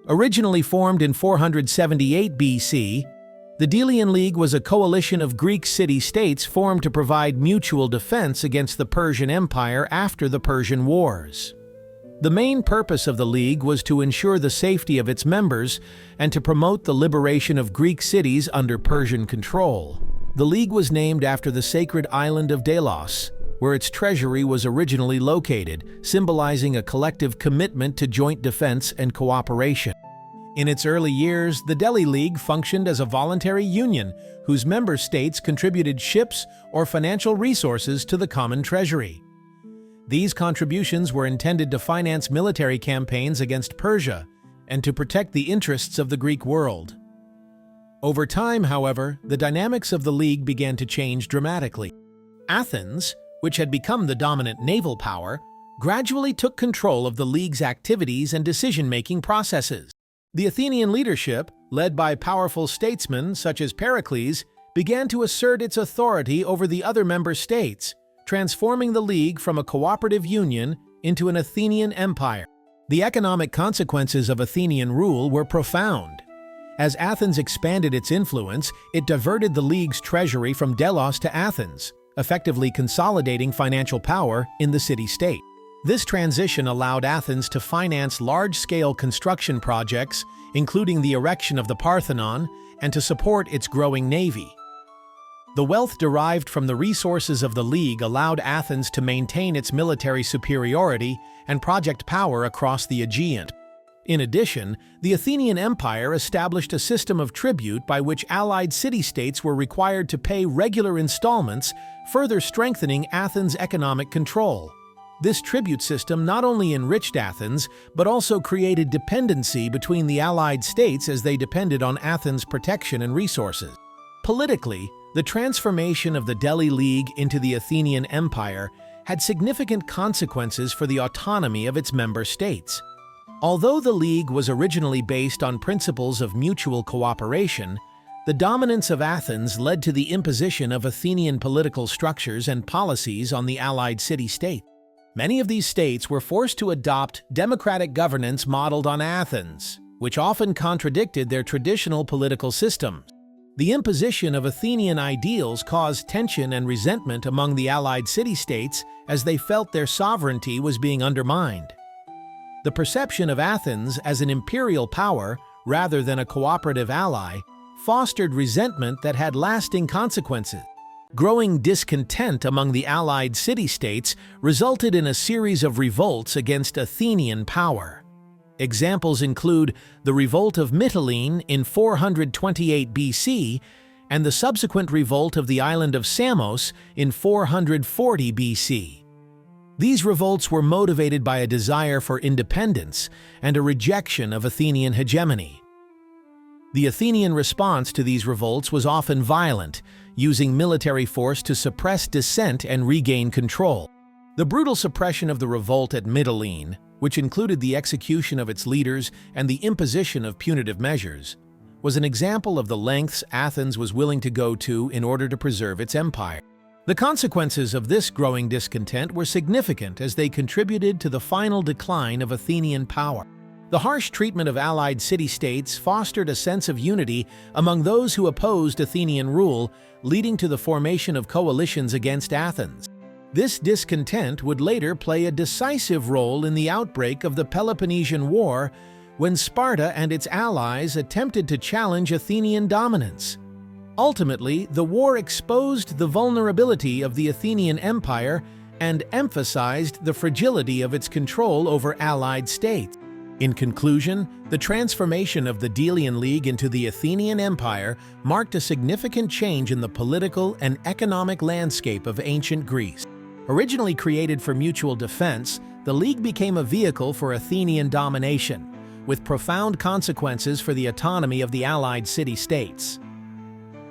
Originally formed in 478 BC, the Delian League was a coalition of Greek city-states formed to provide mutual defense against the Persian Empire after the Persian Wars. The main purpose of the League was to ensure the safety of its members and to promote the liberation of Greek cities under Persian control. The League was named after the sacred island of Delos, where its treasury was originally located, symbolizing a collective commitment to joint defense and cooperation. In its early years, the Delhi League functioned as a voluntary union whose member states contributed ships or financial resources to the common treasury. These contributions were intended to finance military campaigns against Persia and to protect the interests of the Greek world. Over time, however, the dynamics of the League began to change dramatically. Athens, which had become the dominant naval power, gradually took control of the League's activities and decision-making processes. The Athenian leadership, led by powerful statesmen such as Pericles, began to assert its authority over the other member states, transforming the League from a cooperative union into an Athenian empire. The economic consequences of Athenian rule were profound. As Athens expanded its influence, it diverted the League's treasury from Delos to Athens, effectively consolidating financial power in the city-state. This transition allowed Athens to finance large-scale construction projects, including the erection of the Parthenon, and to support its growing navy. The wealth derived from the resources of the League allowed Athens to maintain its military superiority and project power across the Aegean. In addition, the Athenian Empire established a system of tribute by which allied city-states were required to pay regular installments, further strengthening Athens' economic control. This tribute system not only enriched Athens, but also created dependency between the allied states as they depended on Athens' protection and resources. Politically, the transformation of the Delhi League into the Athenian Empire had significant consequences for the autonomy of its member states. Although the League was originally based on principles of mutual cooperation, the dominance of Athens led to the imposition of Athenian political structures and policies on the allied city-states. Many of these states were forced to adopt democratic governance modeled on Athens, which often contradicted their traditional political systems. The imposition of Athenian ideals caused tension and resentment among the allied city-states as they felt their sovereignty was being undermined. The perception of Athens as an imperial power, rather than a cooperative ally, fostered resentment that had lasting consequences. Growing discontent among the allied city-states resulted in a series of revolts against Athenian power. Examples include the revolt of Mytilene in 428 BC and the subsequent revolt of the island of Samos in 440 BC. These revolts were motivated by a desire for independence and a rejection of Athenian hegemony. The Athenian response to these revolts was often violent, using military force to suppress dissent and regain control. The brutal suppression of the revolt at Mytilene, which included the execution of its leaders and the imposition of punitive measures, was an example of the lengths Athens was willing to go to in order to preserve its empire. The consequences of this growing discontent were significant as they contributed to the final decline of Athenian power. The harsh treatment of allied city-states fostered a sense of unity among those who opposed Athenian rule, leading to the formation of coalitions against Athens. This discontent would later play a decisive role in the outbreak of the Peloponnesian War, when Sparta and its allies attempted to challenge Athenian dominance. Ultimately, the war exposed the vulnerability of the Athenian Empire and emphasized the fragility of its control over allied states. In conclusion, the transformation of the Delian League into the Athenian Empire marked a significant change in the political and economic landscape of ancient Greece. Originally created for mutual defense, the League became a vehicle for Athenian domination, with profound consequences for the autonomy of the allied city-states.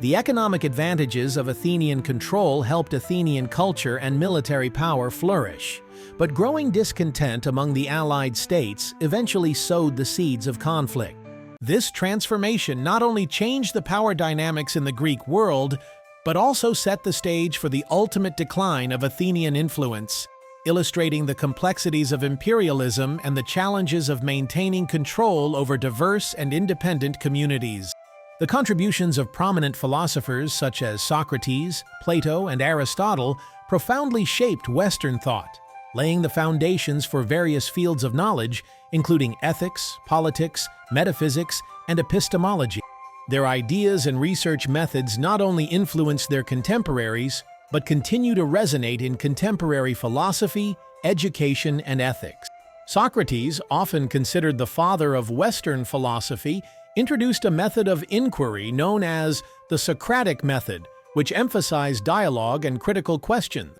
The economic advantages of Athenian control helped Athenian culture and military power flourish, but growing discontent among the allied states eventually sowed the seeds of conflict. This transformation not only changed the power dynamics in the Greek world, but also set the stage for the ultimate decline of Athenian influence, illustrating the complexities of imperialism and the challenges of maintaining control over diverse and independent communities. The contributions of prominent philosophers such as Socrates, Plato, and Aristotle profoundly shaped Western thought, laying the foundations for various fields of knowledge, including ethics, politics, metaphysics, and epistemology. Their ideas and research methods not only influenced their contemporaries, but continue to resonate in contemporary philosophy, education, and ethics. Socrates, often considered the father of Western philosophy, introduced a method of inquiry known as the Socratic method, which emphasized dialogue and critical questions.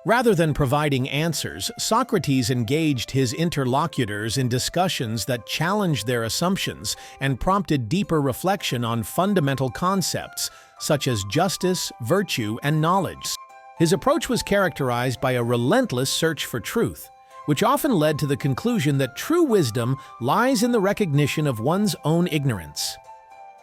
Rather than providing answers, Socrates engaged his interlocutors in discussions that challenged their assumptions and prompted deeper reflection on fundamental concepts such as justice, virtue, and knowledge. His approach was characterized by a relentless search for truth, which often led to the conclusion that true wisdom lies in the recognition of one's own ignorance.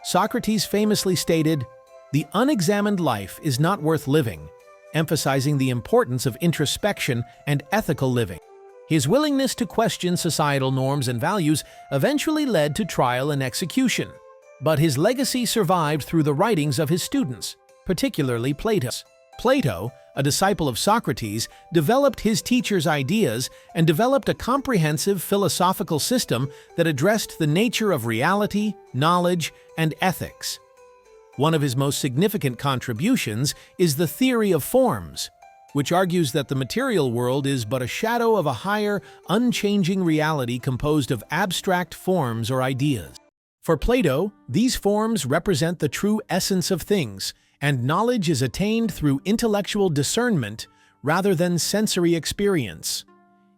Socrates famously stated, "The unexamined life is not worth living," emphasizing the importance of introspection and ethical living. His willingness to question societal norms and values eventually led to trial and execution, but his legacy survived through the writings of his students, particularly Plato. Plato, a disciple of Socrates, developed his teacher's ideas and developed a comprehensive philosophical system that addressed the nature of reality, knowledge, and ethics. One of his most significant contributions is the theory of forms, which argues that the material world is but a shadow of a higher, unchanging reality composed of abstract forms or ideas. For Plato, these forms represent the true essence of things, and knowledge is attained through intellectual discernment rather than sensory experience.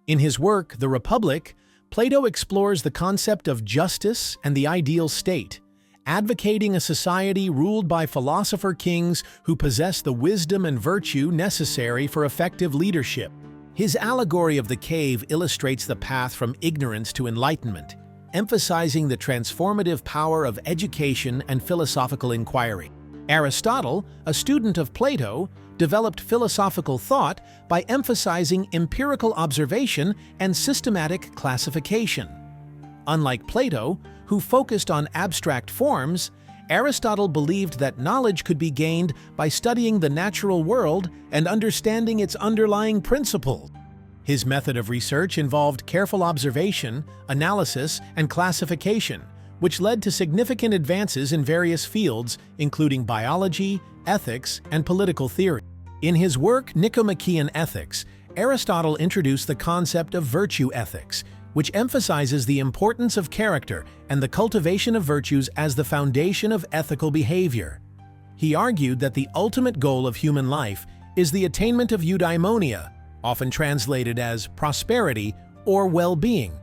In his work, The Republic, Plato explores the concept of justice and the ideal state, advocating a society ruled by philosopher kings who possess the wisdom and virtue necessary for effective leadership. His allegory of the cave illustrates the path from ignorance to enlightenment, emphasizing the transformative power of education and philosophical inquiry. Aristotle, a student of Plato, developed philosophical thought by emphasizing empirical observation and systematic classification. Unlike Plato, who focused on abstract forms, Aristotle believed that knowledge could be gained by studying the natural world and understanding its underlying principles. His method of research involved careful observation, analysis, and classification, which led to significant advances in various fields, including biology, ethics, and political theory. In his work Nicomachean Ethics, Aristotle introduced the concept of virtue ethics, which emphasizes the importance of character and the cultivation of virtues as the foundation of ethical behavior. He argued that the ultimate goal of human life is the attainment of eudaimonia, often translated as prosperity or well-being,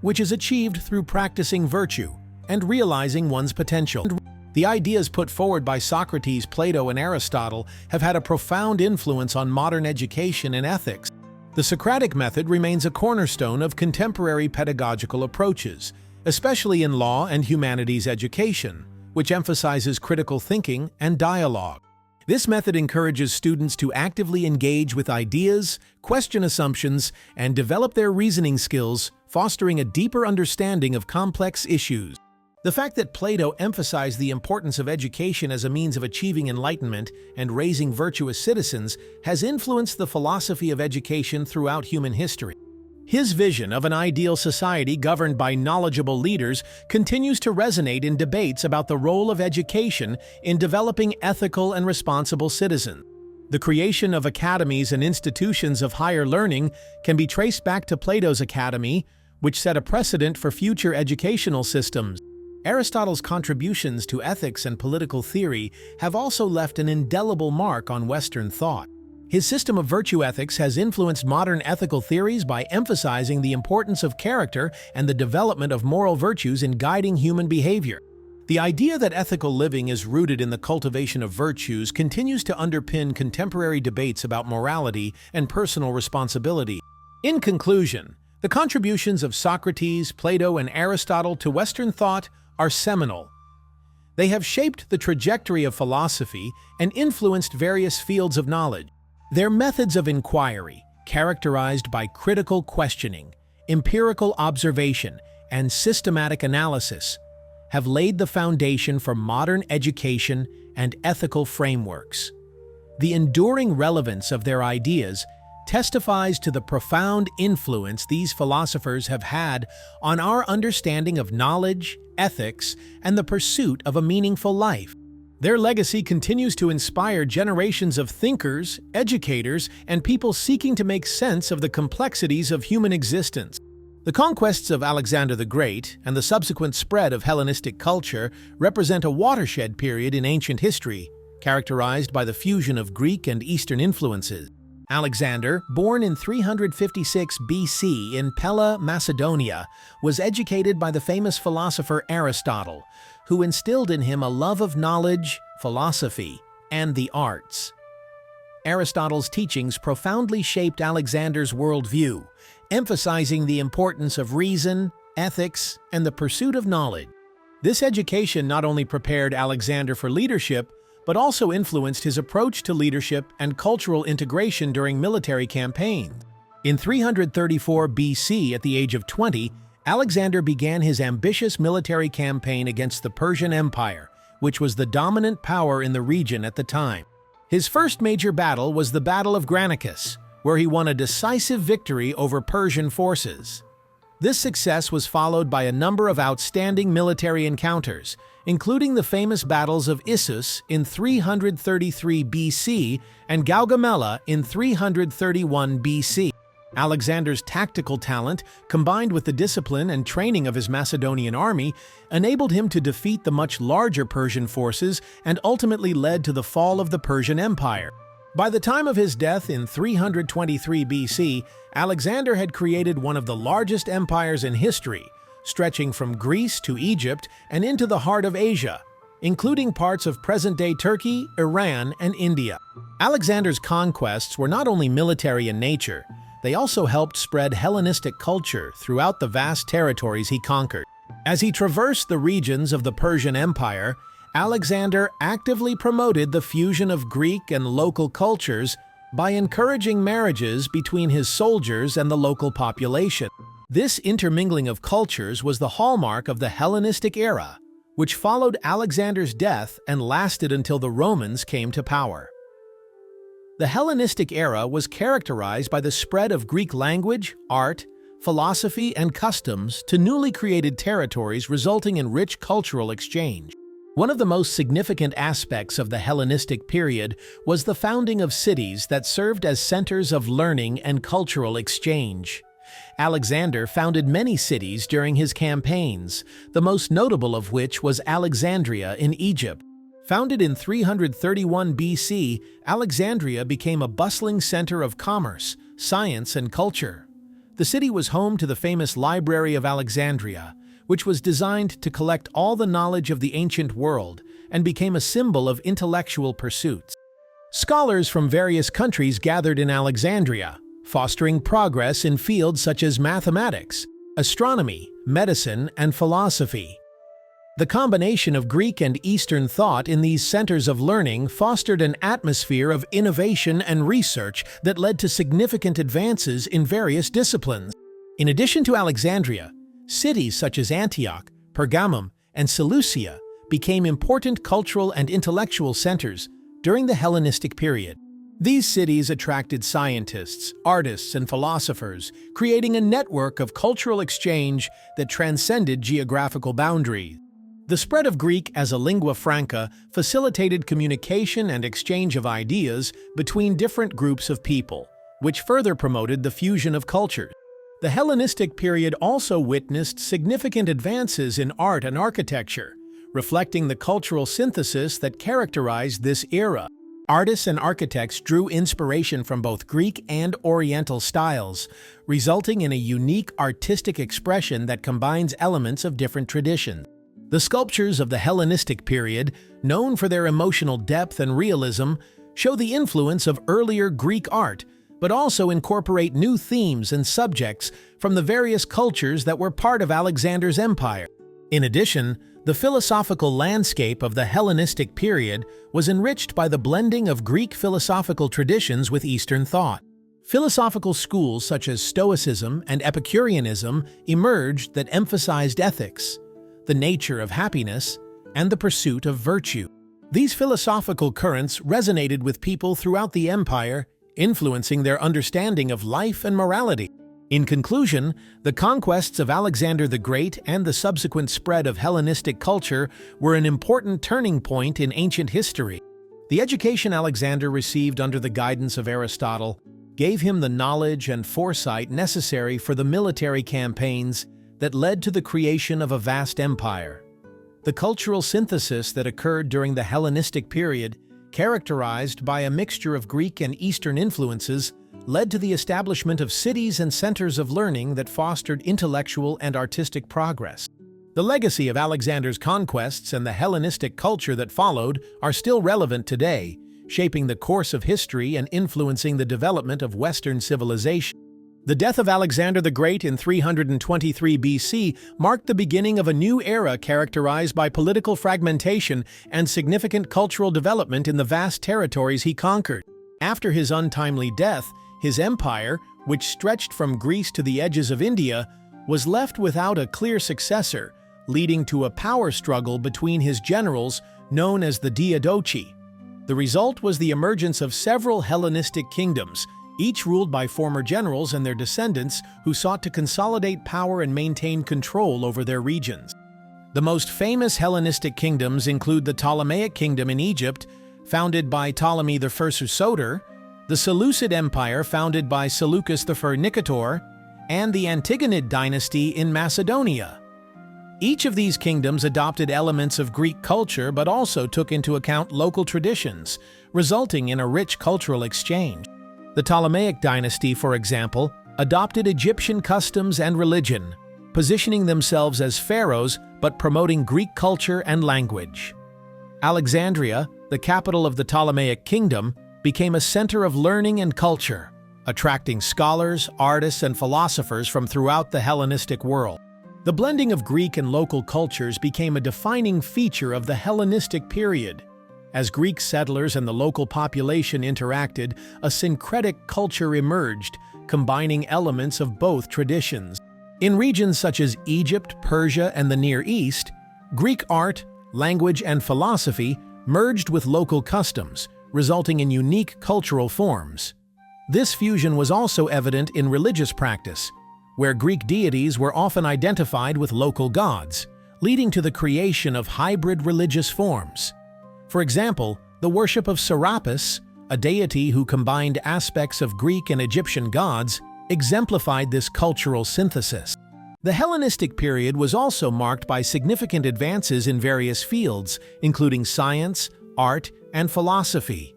which is achieved through practicing virtue and realizing one's potential. The ideas put forward by Socrates, Plato, and Aristotle have had a profound influence on modern education and ethics. The Socratic method remains a cornerstone of contemporary pedagogical approaches, especially in law and humanities education, which emphasizes critical thinking and dialogue. This method encourages students to actively engage with ideas, question assumptions, and develop their reasoning skills, fostering a deeper understanding of complex issues. The fact that Plato emphasized the importance of education as a means of achieving enlightenment and raising virtuous citizens has influenced the philosophy of education throughout human history. His vision of an ideal society governed by knowledgeable leaders continues to resonate in debates about the role of education in developing ethical and responsible citizens. The creation of academies and institutions of higher learning can be traced back to Plato's academy, which set a precedent for future educational systems. Aristotle's contributions to ethics and political theory have also left an indelible mark on Western thought. His system of virtue ethics has influenced modern ethical theories by emphasizing the importance of character and the development of moral virtues in guiding human behavior. The idea that ethical living is rooted in the cultivation of virtues continues to underpin contemporary debates about morality and personal responsibility. In conclusion, the contributions of Socrates, Plato, and Aristotle to Western thought are seminal. They have shaped the trajectory of philosophy and influenced various fields of knowledge. Their methods of inquiry, characterized by critical questioning, empirical observation, and systematic analysis, have laid the foundation for modern education and ethical frameworks. The enduring relevance of their ideas testifies to the profound influence these philosophers have had on our understanding of knowledge, ethics, and the pursuit of a meaningful life. Their legacy continues to inspire generations of thinkers, educators, and people seeking to make sense of the complexities of human existence. The conquests of Alexander the Great and the subsequent spread of Hellenistic culture represent a watershed period in ancient history, characterized by the fusion of Greek and Eastern influences. Alexander, born in 356 BC in Pella, Macedonia, was educated by the famous philosopher Aristotle, who instilled in him a love of knowledge, philosophy, and the arts. Aristotle's teachings profoundly shaped Alexander's worldview, emphasizing the importance of reason, ethics, and the pursuit of knowledge. This education not only prepared Alexander for leadership, but also influenced his approach to leadership and cultural integration during military campaigns. In 334 BC, at the age of 20, Alexander began his ambitious military campaign against the Persian Empire, which was the dominant power in the region at the time. His first major battle was the Battle of Granicus, where he won a decisive victory over Persian forces. This success was followed by a number of outstanding military encounters, including the famous battles of Issus in 333 BC and Gaugamela in 331 BC. Alexander's tactical talent, combined with the discipline and training of his Macedonian army, enabled him to defeat the much larger Persian forces and ultimately led to the fall of the Persian Empire. By the time of his death in 323 BC, Alexander had created one of the largest empires in history, stretching from Greece to Egypt and into the heart of Asia, including parts of present-day Turkey, Iran, and India. Alexander's conquests were not only military in nature, they also helped spread Hellenistic culture throughout the vast territories he conquered. As he traversed the regions of the Persian Empire, Alexander actively promoted the fusion of Greek and local cultures by encouraging marriages between his soldiers and the local population. This intermingling of cultures was the hallmark of the Hellenistic era, which followed Alexander's death and lasted until the Romans came to power. The Hellenistic era was characterized by the spread of Greek language, art, philosophy, and customs to newly created territories, resulting in rich cultural exchange. One of the most significant aspects of the Hellenistic period was the founding of cities that served as centers of learning and cultural exchange. Alexander founded many cities during his campaigns, the most notable of which was Alexandria in Egypt. Founded in 331 BC, Alexandria became a bustling center of commerce, science, and culture. The city was home to the famous Library of Alexandria, which was designed to collect all the knowledge of the ancient world and became a symbol of intellectual pursuits. Scholars from various countries gathered in Alexandria, fostering progress in fields such as mathematics, astronomy, medicine, and philosophy. The combination of Greek and Eastern thought in these centers of learning fostered an atmosphere of innovation and research that led to significant advances in various disciplines. In addition to Alexandria, cities such as Antioch, Pergamum, and Seleucia became important cultural and intellectual centers during the Hellenistic period. These cities attracted scientists, artists, and philosophers, creating a network of cultural exchange that transcended geographical boundaries. The spread of Greek as a lingua franca facilitated communication and exchange of ideas between different groups of people, which further promoted the fusion of cultures. The Hellenistic period also witnessed significant advances in art and architecture, reflecting the cultural synthesis that characterized this era. Artists and architects drew inspiration from both Greek and Oriental styles, resulting in a unique artistic expression that combines elements of different traditions. The sculptures of the Hellenistic period, known for their emotional depth and realism, show the influence of earlier Greek art, but also incorporate new themes and subjects from the various cultures that were part of Alexander's empire. In addition, the philosophical landscape of the Hellenistic period was enriched by the blending of Greek philosophical traditions with Eastern thought. Philosophical schools such as Stoicism and Epicureanism emerged that emphasized ethics, the nature of happiness, and the pursuit of virtue. These philosophical currents resonated with people throughout the empire, influencing their understanding of life and morality. In conclusion, the conquests of Alexander the Great and the subsequent spread of Hellenistic culture were an important turning point in ancient history. The education Alexander received under the guidance of Aristotle gave him the knowledge and foresight necessary for the military campaigns that led to the creation of a vast empire. The cultural synthesis that occurred during the Hellenistic period, characterized by a mixture of Greek and Eastern influences, led to the establishment of cities and centers of learning that fostered intellectual and artistic progress. The legacy of Alexander's conquests and the Hellenistic culture that followed are still relevant today, shaping the course of history and influencing the development of Western civilization. The death of Alexander the Great in 323 BC marked the beginning of a new era characterized by political fragmentation and significant cultural development in the vast territories he conquered. After his untimely death, his empire, which stretched from Greece to the edges of India, was left without a clear successor, leading to a power struggle between his generals known as the Diadochi. The result was the emergence of several Hellenistic kingdoms, each ruled by former generals and their descendants who sought to consolidate power and maintain control over their regions. The most famous Hellenistic kingdoms include the Ptolemaic kingdom in Egypt, founded by Ptolemy I Soter, the Seleucid Empire founded by Seleucus I Nicator, and the Antigonid dynasty in Macedonia. Each of these kingdoms adopted elements of Greek culture but also took into account local traditions, resulting in a rich cultural exchange. The Ptolemaic dynasty, for example, adopted Egyptian customs and religion, positioning themselves as pharaohs but promoting Greek culture and language. Alexandria, the capital of the Ptolemaic kingdom, became a center of learning and culture, attracting scholars, artists, and philosophers from throughout the Hellenistic world. The blending of Greek and local cultures became a defining feature of the Hellenistic period. As Greek settlers and the local population interacted, a syncretic culture emerged, combining elements of both traditions. In regions such as Egypt, Persia, and the Near East, Greek art, language, and philosophy merged with local customs, resulting in unique cultural forms. This fusion was also evident in religious practice, where Greek deities were often identified with local gods, leading to the creation of hybrid religious forms. For example, the worship of Serapis, a deity who combined aspects of Greek and Egyptian gods, exemplified this cultural synthesis. The Hellenistic period was also marked by significant advances in various fields, including science, art, and philosophy.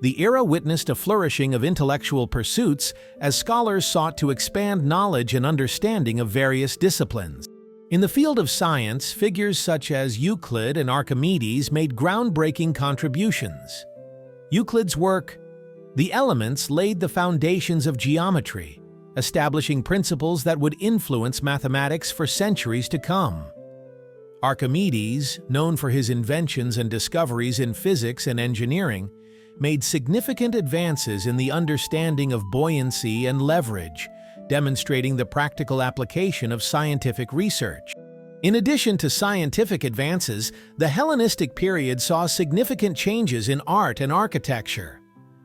The era witnessed a flourishing of intellectual pursuits as scholars sought to expand knowledge and understanding of various disciplines. In the field of science, figures such as Euclid and Archimedes made groundbreaking contributions. Euclid's work, The Elements, laid the foundations of geometry, establishing principles that would influence mathematics for centuries to come. Archimedes, known for his inventions and discoveries in physics and engineering, made significant advances in the understanding of buoyancy and leverage, demonstrating the practical application of scientific research. In addition to scientific advances, the Hellenistic period saw significant changes in art and architecture.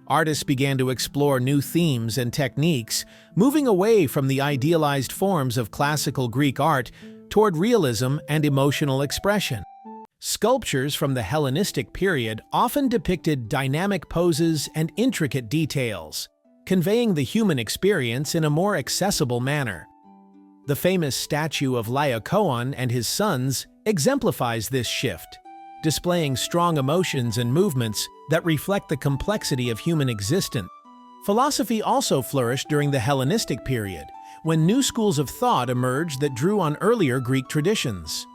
Artists began to explore new themes and techniques, moving away from the idealized forms of classical Greek art toward realism and emotional expression. Sculptures from the Hellenistic period often depicted dynamic poses and intricate details, conveying the human experience in a more accessible manner. The famous statue of Laocoon and his sons exemplifies this shift, displaying strong emotions and movements that reflect the complexity of human existence. Philosophy also flourished during the Hellenistic period, when new schools of thought emerged that drew on earlier Greek traditions.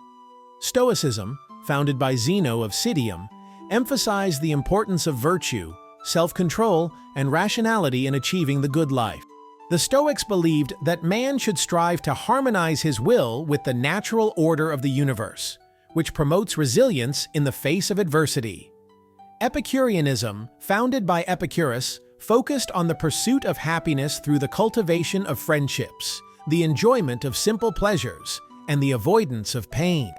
Stoicism, founded by Zeno of Citium, emphasized the importance of virtue, self-control, and rationality in achieving the good life. The Stoics believed that man should strive to harmonize his will with the natural order of the universe, which promotes resilience in the face of adversity. Epicureanism, founded by Epicurus, focused on the pursuit of happiness through the cultivation of friendships, the enjoyment of simple pleasures, and the avoidance of pain.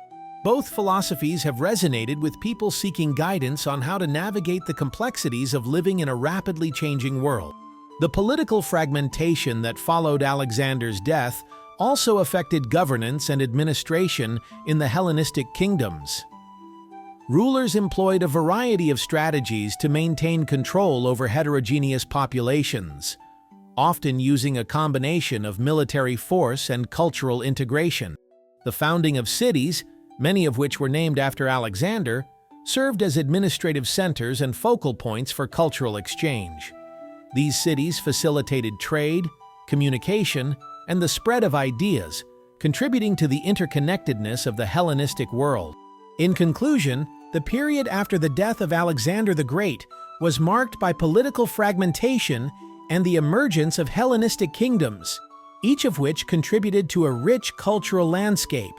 Both philosophies have resonated with people seeking guidance on how to navigate the complexities of living in a rapidly changing world. The political fragmentation that followed Alexander's death also affected governance and administration in the Hellenistic kingdoms. Rulers employed a variety of strategies to maintain control over heterogeneous populations, often using a combination of military force and cultural integration. The founding of cities, many of which were named after Alexander, served as administrative centers and focal points for cultural exchange. These cities facilitated trade, communication, and the spread of ideas, contributing to the interconnectedness of the Hellenistic world. In conclusion, the period after the death of Alexander the Great was marked by political fragmentation and the emergence of Hellenistic kingdoms, each of which contributed to a rich cultural landscape.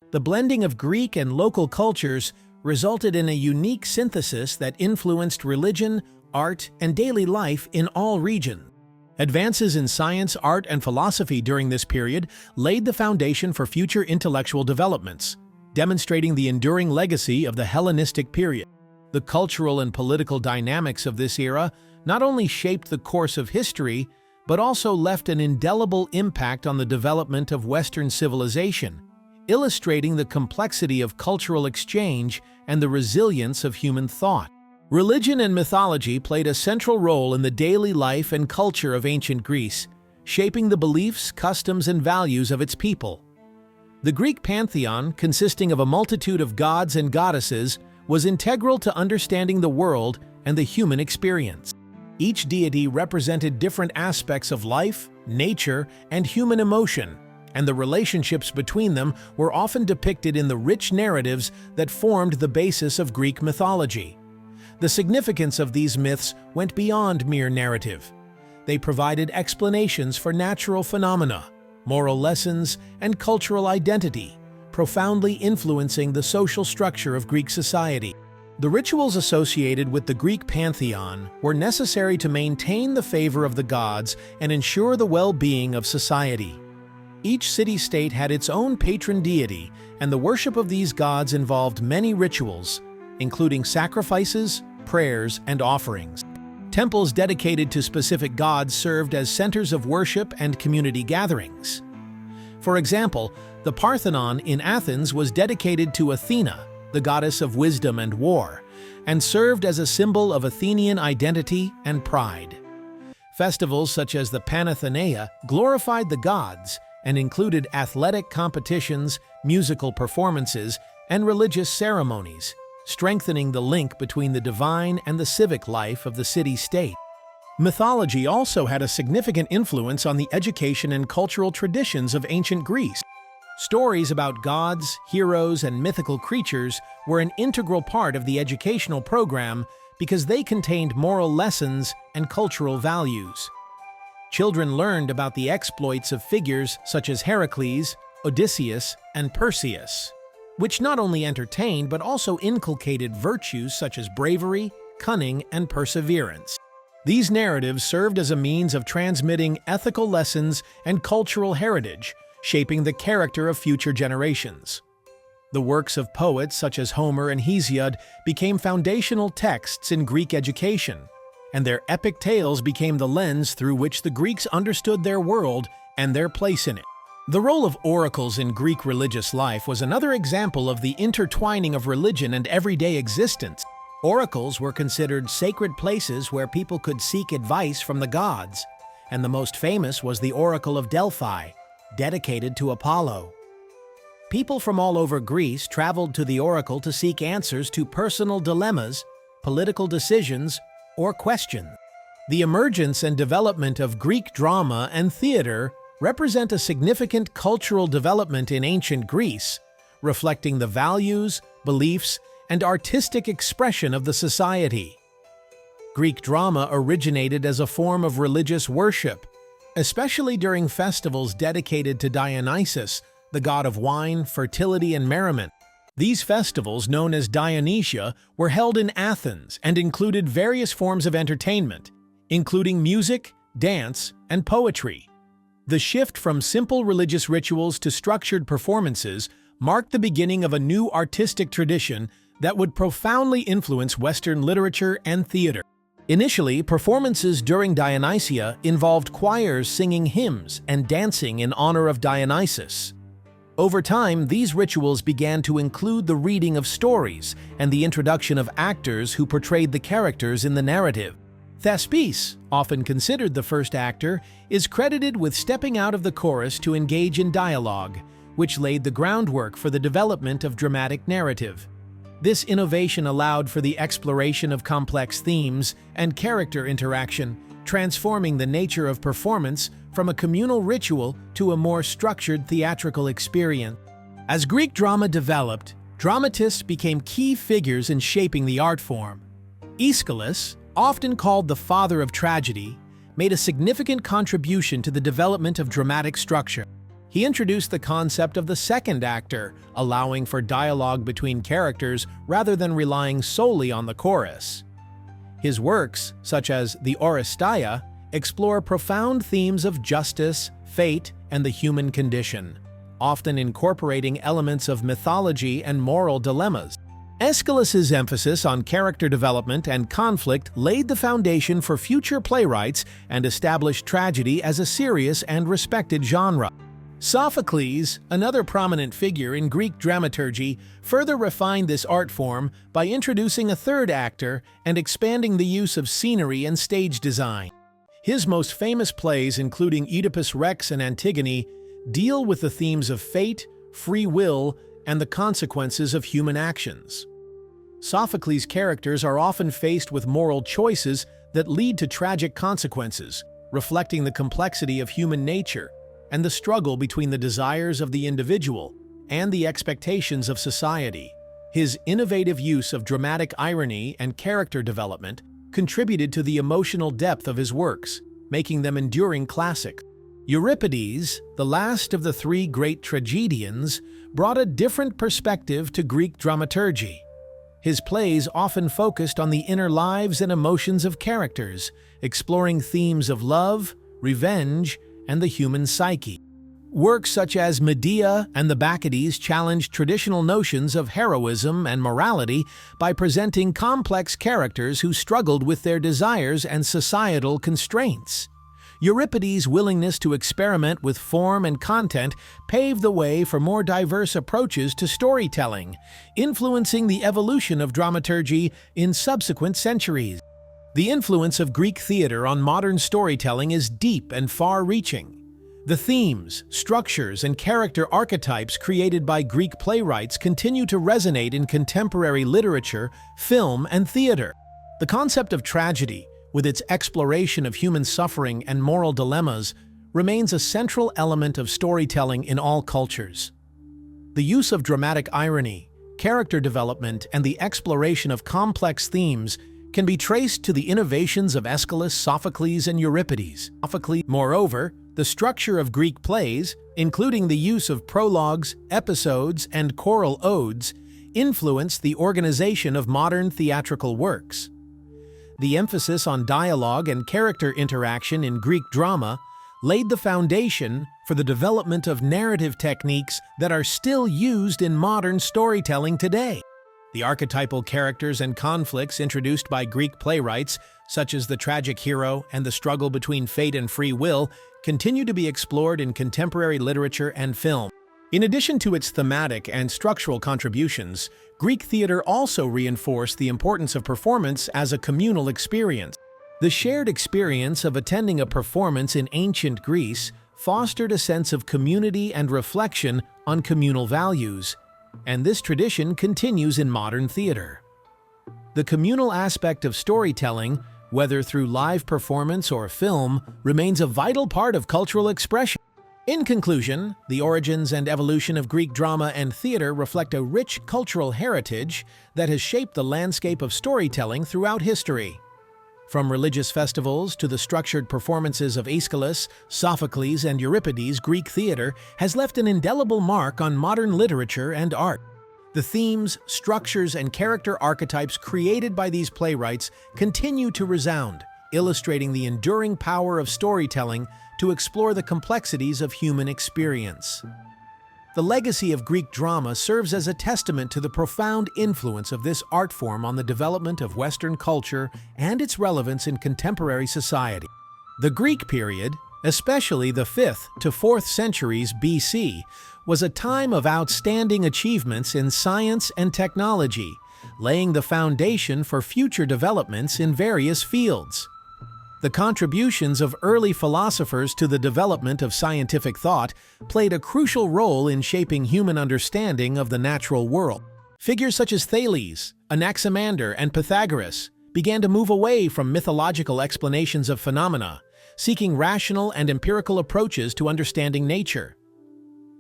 The blending of Greek and local cultures resulted in a unique synthesis that influenced religion, art, and daily life in all regions. Advances in science, art, and philosophy during this period laid the foundation for future intellectual developments, demonstrating the enduring legacy of the Hellenistic period. The cultural and political dynamics of this era not only shaped the course of history, but also left an indelible impact on the development of Western civilization, illustrating the complexity of cultural exchange and the resilience of human thought. Religion and mythology played a central role in the daily life and culture of ancient Greece, shaping the beliefs, customs, and values of its people. The Greek pantheon, consisting of a multitude of gods and goddesses, was integral to understanding the world and the human experience. Each deity represented different aspects of life, nature, and human emotion, and the relationships between them were often depicted in the rich narratives that formed the basis of Greek mythology. The significance of these myths went beyond mere narrative. They provided explanations for natural phenomena, moral lessons, and cultural identity, profoundly influencing the social structure of Greek society. The rituals associated with the Greek pantheon were necessary to maintain the favor of the gods and ensure the well-being of society. Each city-state had its own patron deity, and the worship of these gods involved many rituals, including sacrifices, prayers, and offerings. Temples dedicated to specific gods served as centers of worship and community gatherings. For example, the Parthenon in Athens was dedicated to Athena, the goddess of wisdom and war, and served as a symbol of Athenian identity and pride. Festivals such as the Panathenea glorified the gods and included athletic competitions, musical performances, and religious ceremonies, strengthening the link between the divine and the civic life of the city-state. Mythology also had a significant influence on the education and cultural traditions of ancient Greece. Stories about gods, heroes, and mythical creatures were an integral part of the educational program because they contained moral lessons and cultural values. Children learned about the exploits of figures such as Heracles, Odysseus, and Perseus, which not only entertained but also inculcated virtues such as bravery, cunning, and perseverance. These narratives served as a means of transmitting ethical lessons and cultural heritage, shaping the character of future generations. The works of poets such as Homer and Hesiod became foundational texts in Greek education, and their epic tales became the lens through which the Greeks understood their world and their place in it. The role of oracles in Greek religious life was another example of the intertwining of religion and everyday existence. Oracles were considered sacred places where people could seek advice from the gods, and the most famous was the Oracle of Delphi, dedicated to Apollo. People from all over Greece traveled to the oracle to seek answers to personal dilemmas, political decisions, or questions. The emergence and development of Greek drama and theater represent a significant cultural development in ancient Greece, reflecting the values, beliefs, and artistic expression of the society. Greek drama originated as a form of religious worship, especially during festivals dedicated to Dionysus, the god of wine, fertility, and merriment. These festivals, known as Dionysia, were held in Athens and included various forms of entertainment, including music, dance, and poetry. The shift from simple religious rituals to structured performances marked the beginning of a new artistic tradition that would profoundly influence Western literature and theater. Initially, performances during Dionysia involved choirs singing hymns and dancing in honor of Dionysus. Over time, these rituals began to include the reading of stories and the introduction of actors who portrayed the characters in the narrative. Thespis, often considered the first actor, is credited with stepping out of the chorus to engage in dialogue, which laid the groundwork for the development of dramatic narrative. This innovation allowed for the exploration of complex themes and character interaction, transforming the nature of performance from a communal ritual to a more structured theatrical experience. As Greek drama developed, dramatists became key figures in shaping the art form. Aeschylus, often called the father of tragedy, made a significant contribution to the development of dramatic structure. He introduced the concept of the second actor, allowing for dialogue between characters rather than relying solely on the chorus. His works, such as the Oresteia, explore profound themes of justice, fate, and the human condition, often incorporating elements of mythology and moral dilemmas. Aeschylus's emphasis on character development and conflict laid the foundation for future playwrights and established tragedy as a serious and respected genre. Sophocles, another prominent figure in Greek dramaturgy, further refined this art form by introducing a third actor and expanding the use of scenery and stage design. His most famous plays, including Oedipus Rex and Antigone, deal with the themes of fate, free will, and the consequences of human actions. Sophocles' characters are often faced with moral choices that lead to tragic consequences, reflecting the complexity of human nature and the struggle between the desires of the individual and the expectations of society. His innovative use of dramatic irony and character development contributed to the emotional depth of his works, making them enduring classics. Euripides, the last of the three great tragedians, brought a different perspective to Greek dramaturgy. His plays often focused on the inner lives and emotions of characters, exploring themes of love, revenge, and the human psyche. Works such as Medea and the Bacchides challenged traditional notions of heroism and morality by presenting complex characters who struggled with their desires and societal constraints. Euripides' willingness to experiment with form and content paved the way for more diverse approaches to storytelling, influencing the evolution of dramaturgy in subsequent centuries. The influence of Greek theater on modern storytelling is deep and far-reaching. The themes, structures, and character archetypes created by Greek playwrights continue to resonate in contemporary literature, film, and theater. The concept of tragedy, with its exploration of human suffering and moral dilemmas, remains a central element of storytelling in all cultures. The use of dramatic irony, character development, and the exploration of complex themes can be traced to the innovations of Aeschylus, Sophocles, and Euripides. Moreover, the structure of Greek plays, including the use of prologues, episodes, and choral odes, influenced the organization of modern theatrical works. The emphasis on dialogue and character interaction in Greek drama laid the foundation for the development of narrative techniques that are still used in modern storytelling today. The archetypal characters and conflicts introduced by Greek playwrights, such as the tragic hero and the struggle between fate and free will, continue to be explored in contemporary literature and film. In addition to its thematic and structural contributions, Greek theater also reinforced the importance of performance as a communal experience. The shared experience of attending a performance in ancient Greece fostered a sense of community and reflection on communal values, and this tradition continues in modern theater. The communal aspect of storytelling, whether through live performance or film, remains a vital part of cultural expression. In conclusion, the origins and evolution of Greek drama and theater reflect a rich cultural heritage that has shaped the landscape of storytelling throughout history. From religious festivals to the structured performances of Aeschylus, Sophocles, and Euripides, Greek theater has left an indelible mark on modern literature and art. The themes, structures, and character archetypes created by these playwrights continue to resound, illustrating the enduring power of storytelling to explore the complexities of human experience. The legacy of Greek drama serves as a testament to the profound influence of this art form on the development of Western culture and its relevance in contemporary society. The Greek period, especially the 5th to 4th centuries BC, was a time of outstanding achievements in science and technology, laying the foundation for future developments in various fields. The contributions of early philosophers to the development of scientific thought played a crucial role in shaping human understanding of the natural world. Figures such as Thales, Anaximander, and Pythagoras began to move away from mythological explanations of phenomena, seeking rational and empirical approaches to understanding nature.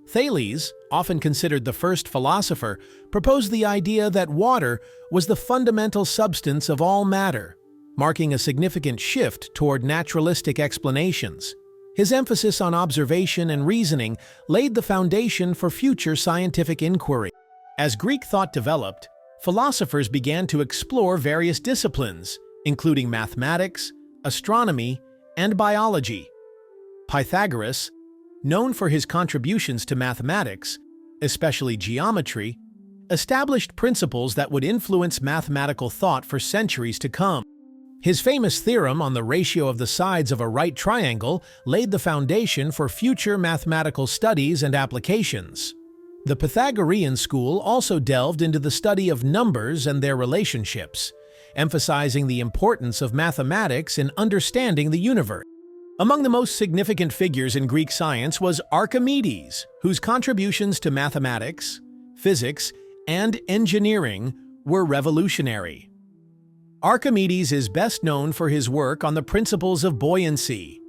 Thales, often considered the first philosopher, proposed the idea that water was the fundamental substance of all matter, marking a significant shift toward naturalistic explanations. His emphasis on observation and reasoning laid the foundation for future scientific inquiry. As Greek thought developed, philosophers began to explore various disciplines, including mathematics, astronomy, and biology. Pythagoras, known for his contributions to mathematics, especially geometry, established principles that would influence mathematical thought for centuries to come. His famous theorem on the ratio of the sides of a right triangle laid the foundation for future mathematical studies and applications. The Pythagorean school also delved into the study of numbers and their relationships, emphasizing the importance of mathematics in understanding the universe. Among the most significant figures in Greek science was Archimedes, whose contributions to mathematics, physics, and engineering were revolutionary. Archimedes is best known for his work on the principles of buoyancy.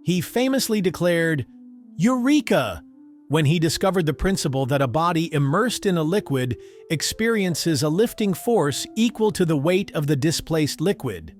He famously declared, "Eureka!" when he discovered the principle that a body immersed in a liquid experiences a lifting force equal to the weight of the displaced liquid.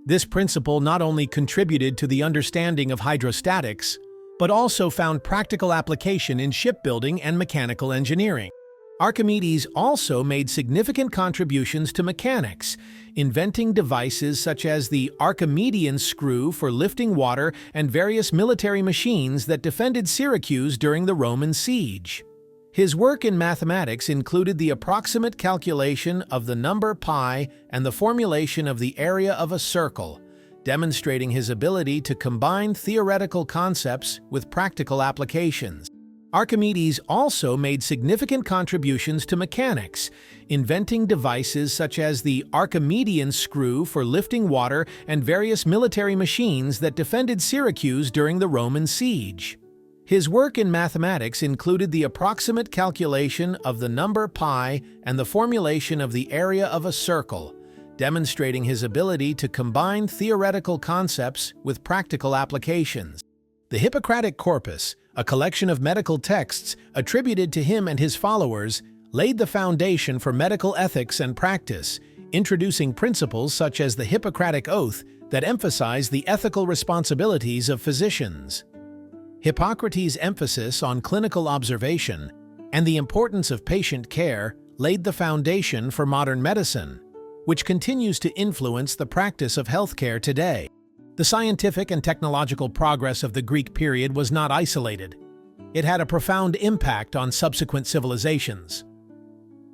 This principle not only contributed to the understanding of hydrostatics, but also found practical application in shipbuilding and mechanical engineering. Archimedes also made significant contributions to mechanics, inventing devices such as the Archimedean screw for lifting water and various military machines that defended Syracuse during the Roman siege. His work in mathematics included the approximate calculation of the number pi and the formulation of the area of a circle, demonstrating his ability to combine theoretical concepts with practical applications. Archimedes also made significant contributions to mechanics, inventing devices such as the Archimedean screw for lifting water and various military machines that defended Syracuse during the Roman siege. His work in mathematics included the approximate calculation of the number pi and the formulation of the area of a circle, demonstrating his ability to combine theoretical concepts with practical applications. The Hippocratic Corpus, a collection of medical texts attributed to him and his followers, laid the foundation for medical ethics and practice, introducing principles such as the Hippocratic Oath that emphasize the ethical responsibilities of physicians. Hippocrates' emphasis on clinical observation and the importance of patient care laid the foundation for modern medicine, which continues to influence the practice of healthcare today. The scientific and technological progress of the Greek period was not isolated. It had a profound impact on subsequent civilizations.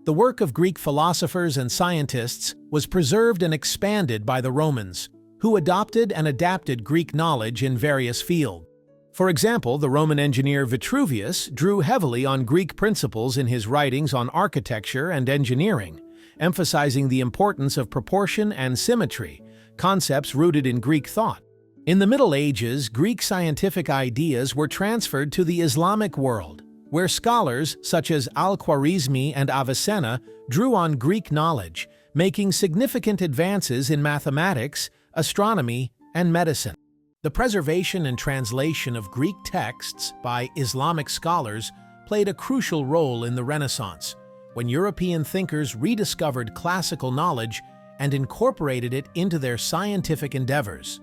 The work of Greek philosophers and scientists was preserved and expanded by the Romans, who adopted and adapted Greek knowledge in various fields. For example, the Roman engineer Vitruvius drew heavily on Greek principles in his writings on architecture and engineering, emphasizing the importance of proportion and symmetry, concepts rooted in Greek thought. In the Middle Ages, Greek scientific ideas were transferred to the Islamic world, where scholars such as Al-Khwarizmi and Avicenna drew on Greek knowledge, making significant advances in mathematics, astronomy, and medicine. The preservation and translation of Greek texts by Islamic scholars played a crucial role in the Renaissance, when European thinkers rediscovered classical knowledge and incorporated it into their scientific endeavors.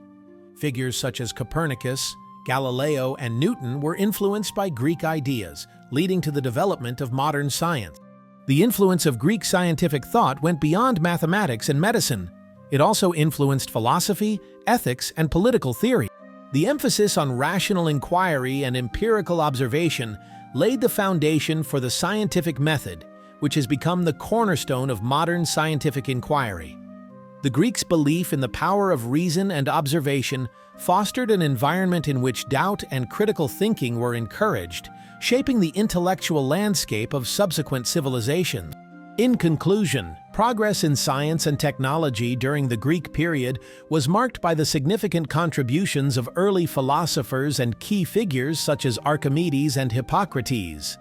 Figures such as Copernicus, Galileo, and Newton were influenced by Greek ideas, leading to the development of modern science. The influence of Greek scientific thought went beyond mathematics and medicine. It also influenced philosophy, ethics, and political theory. The emphasis on rational inquiry and empirical observation laid the foundation for the scientific method, which has become the cornerstone of modern scientific inquiry. The Greeks' belief in the power of reason and observation fostered an environment in which doubt and critical thinking were encouraged, shaping the intellectual landscape of subsequent civilizations. In conclusion, progress in science and technology during the Greek period was marked by the significant contributions of early philosophers and key figures such as Archimedes and Hippocrates.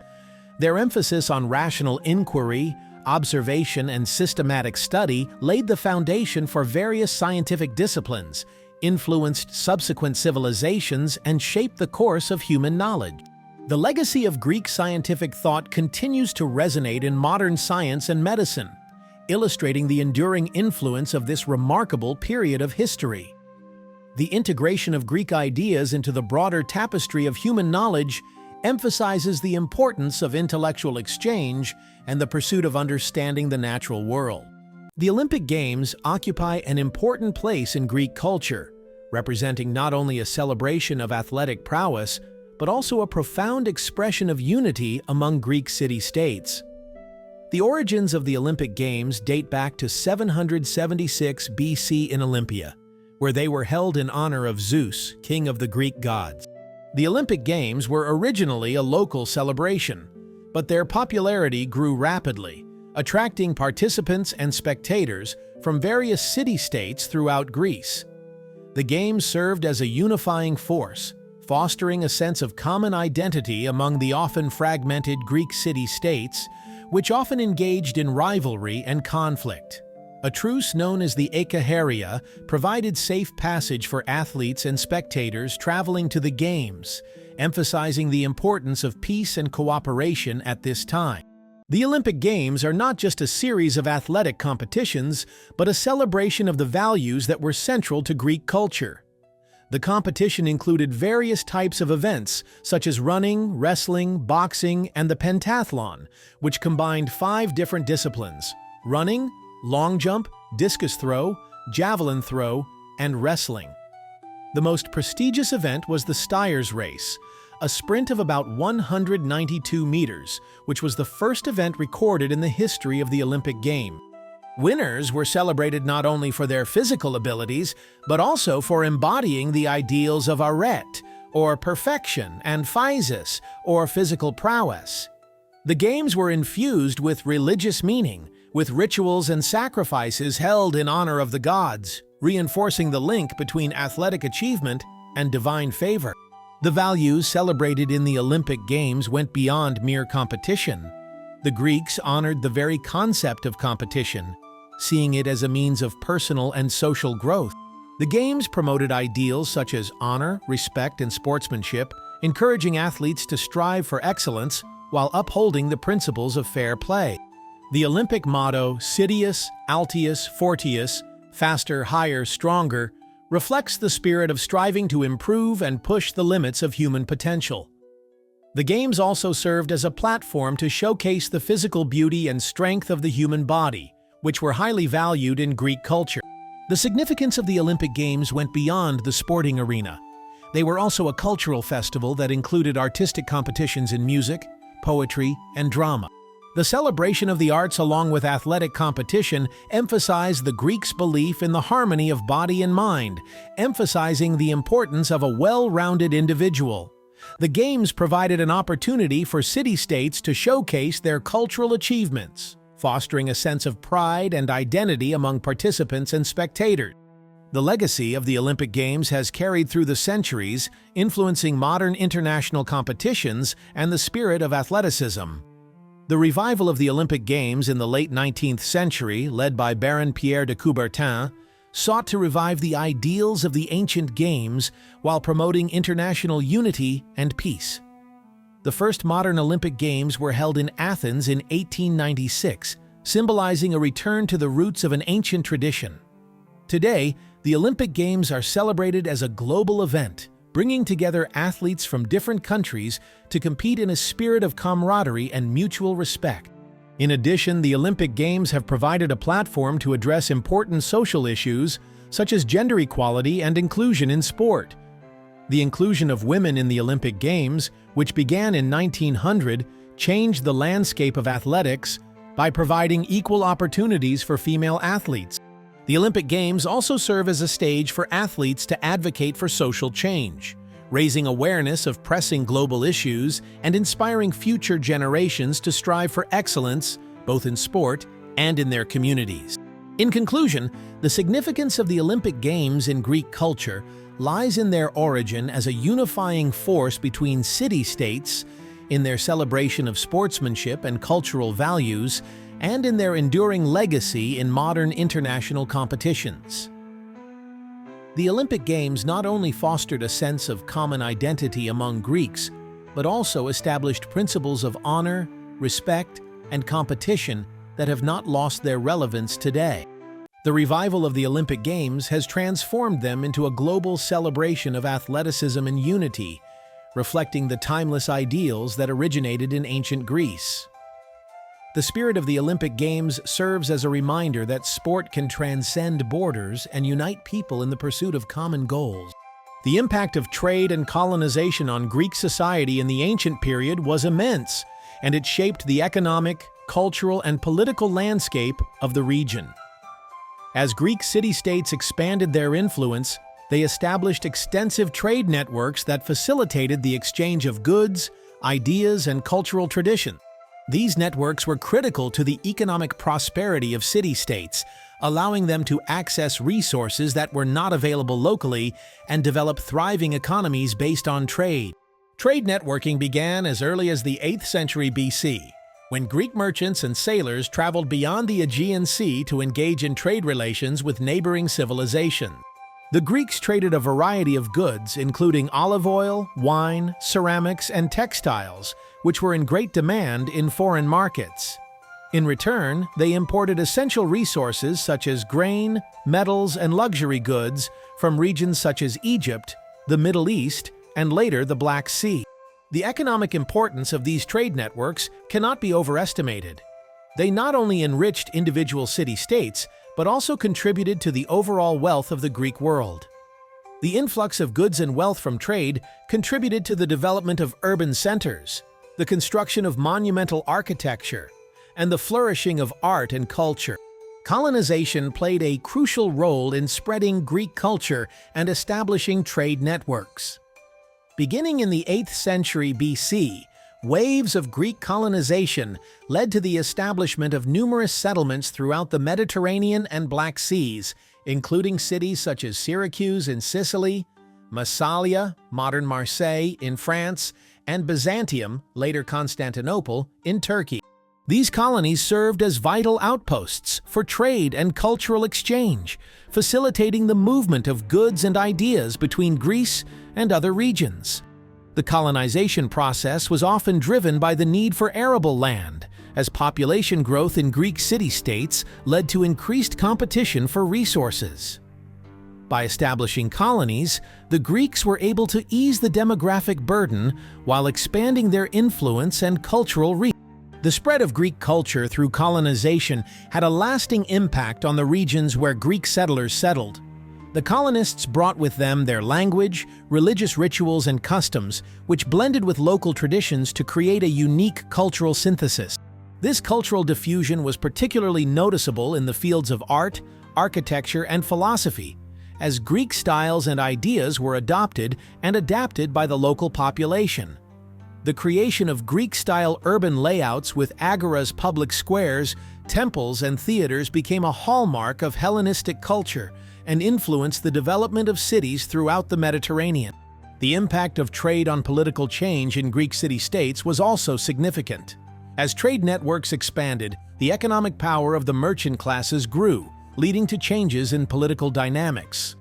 Their emphasis on rational inquiry, observation, and systematic study laid the foundation for various scientific disciplines, influenced subsequent civilizations, and shaped the course of human knowledge. The legacy of Greek scientific thought continues to resonate in modern science and medicine, illustrating the enduring influence of this remarkable period of history. The integration of Greek ideas into the broader tapestry of human knowledge emphasizes the importance of intellectual exchange and the pursuit of understanding the natural world. The Olympic Games occupy an important place in Greek culture, representing not only a celebration of athletic prowess, but also a profound expression of unity among Greek city-states. The origins of the Olympic Games date back to 776 BC in Olympia, where they were held in honor of Zeus, king of the Greek gods. The Olympic Games were originally a local celebration, but their popularity grew rapidly, attracting participants and spectators from various city-states throughout Greece. The Games served as a unifying force, fostering a sense of common identity among the often fragmented Greek city-states, which often engaged in rivalry and conflict. A truce known as the Ekaheria provided safe passage for athletes and spectators traveling to the Games, emphasizing the importance of peace and cooperation at this time. The Olympic Games are not just a series of athletic competitions, but a celebration of the values that were central to Greek culture. The competition included various types of events, such as running, wrestling, boxing, and the pentathlon, which combined 5 different disciplines: running, long jump, discus throw, javelin throw, and wrestling. The most prestigious event was the Steyrs race, a sprint of about 192 meters, which was the first event recorded in the history of the Olympic Games. Winners were celebrated not only for their physical abilities, but also for embodying the ideals of arete, or perfection, and physis, or physical prowess. The Games were infused with religious meaning, with rituals and sacrifices held in honor of the gods, reinforcing the link between athletic achievement and divine favor. The values celebrated in the Olympic Games went beyond mere competition. The Greeks honored the very concept of competition, seeing it as a means of personal and social growth. The Games promoted ideals such as honor, respect, and sportsmanship, encouraging athletes to strive for excellence while upholding the principles of fair play. The Olympic motto, Citius, Altius, Fortius, faster, higher, stronger, reflects the spirit of striving to improve and push the limits of human potential. The Games also served as a platform to showcase the physical beauty and strength of the human body, which were highly valued in Greek culture. The significance of the Olympic Games went beyond the sporting arena. They were also a cultural festival that included artistic competitions in music, poetry, and drama. The celebration of the arts along with athletic competition emphasized the Greeks' belief in the harmony of body and mind, emphasizing the importance of a well-rounded individual. The Games provided an opportunity for city-states to showcase their cultural achievements, fostering a sense of pride and identity among participants and spectators. The legacy of the Olympic Games has carried through the centuries, influencing modern international competitions and the spirit of athleticism. The revival of the Olympic Games in the late 19th century, led by Baron Pierre de Coubertin, sought to revive the ideals of the ancient games while promoting international unity and peace. The first modern Olympic Games were held in Athens in 1896, symbolizing a return to the roots of an ancient tradition. Today, the Olympic Games are celebrated as a global event, bringing together athletes from different countries to compete in a spirit of camaraderie and mutual respect. In addition, the Olympic Games have provided a platform to address important social issues such as gender equality and inclusion in sport. The inclusion of women in the Olympic Games, which began in 1900, changed the landscape of athletics by providing equal opportunities for female athletes. The Olympic Games also serve as a stage for athletes to advocate for social change, raising awareness of pressing global issues and inspiring future generations to strive for excellence both in sport and in their communities. In conclusion, the significance of the Olympic Games in Greek culture lies in their origin as a unifying force between city-states, in their celebration of sportsmanship and cultural values, and in their enduring legacy in modern international competitions. The Olympic Games not only fostered a sense of common identity among Greeks, but also established principles of honor, respect, and competition that have not lost their relevance today. The revival of the Olympic Games has transformed them into a global celebration of athleticism and unity, reflecting the timeless ideals that originated in ancient Greece. The spirit of the Olympic Games serves as a reminder that sport can transcend borders and unite people in the pursuit of common goals. The impact of trade and colonization on Greek society in the ancient period was immense, and it shaped the economic, cultural, and political landscape of the region. As Greek city-states expanded their influence, they established extensive trade networks that facilitated the exchange of goods, ideas, and cultural traditions. These networks were critical to the economic prosperity of city-states, allowing them to access resources that were not available locally and develop thriving economies based on trade. Trade networking began as early as the 8th century BC, when Greek merchants and sailors traveled beyond the Aegean Sea to engage in trade relations with neighboring civilizations. The Greeks traded a variety of goods, including olive oil, wine, ceramics, and textiles, which were in great demand in foreign markets. In return, they imported essential resources such as grain, metals, and luxury goods from regions such as Egypt, the Middle East, and later the Black Sea. The economic importance of these trade networks cannot be overestimated. They not only enriched individual city-states, but also contributed to the overall wealth of the Greek world. The influx of goods and wealth from trade contributed to the development of urban centers, the construction of monumental architecture, and the flourishing of art and culture. Colonization played a crucial role in spreading Greek culture and establishing trade networks. Beginning in the 8th century BC, waves of Greek colonization led to the establishment of numerous settlements throughout the Mediterranean and Black Seas, including cities such as Syracuse in Sicily, Massalia, modern Marseille, in France, and Byzantium, later Constantinople, in Turkey. These colonies served as vital outposts for trade and cultural exchange, facilitating the movement of goods and ideas between Greece and other regions. The colonization process was often driven by the need for arable land, as population growth in Greek city-states led to increased competition for resources. By establishing colonies, the Greeks were able to ease the demographic burden while expanding their influence and cultural reach. The spread of Greek culture through colonization had a lasting impact on the regions where Greek settlers settled. The colonists brought with them their language, religious rituals, and customs, which blended with local traditions to create a unique cultural synthesis. This cultural diffusion was particularly noticeable in the fields of art, architecture, and philosophy, as Greek styles and ideas were adopted and adapted by the local population. The creation of Greek-style urban layouts with agoras, public squares, temples, and theaters became a hallmark of Hellenistic culture, and influenced the development of cities throughout the Mediterranean. The impact of trade on political change in Greek city-states was also significant. As trade networks expanded, the economic power of the merchant classes grew, leading to changes in political dynamics.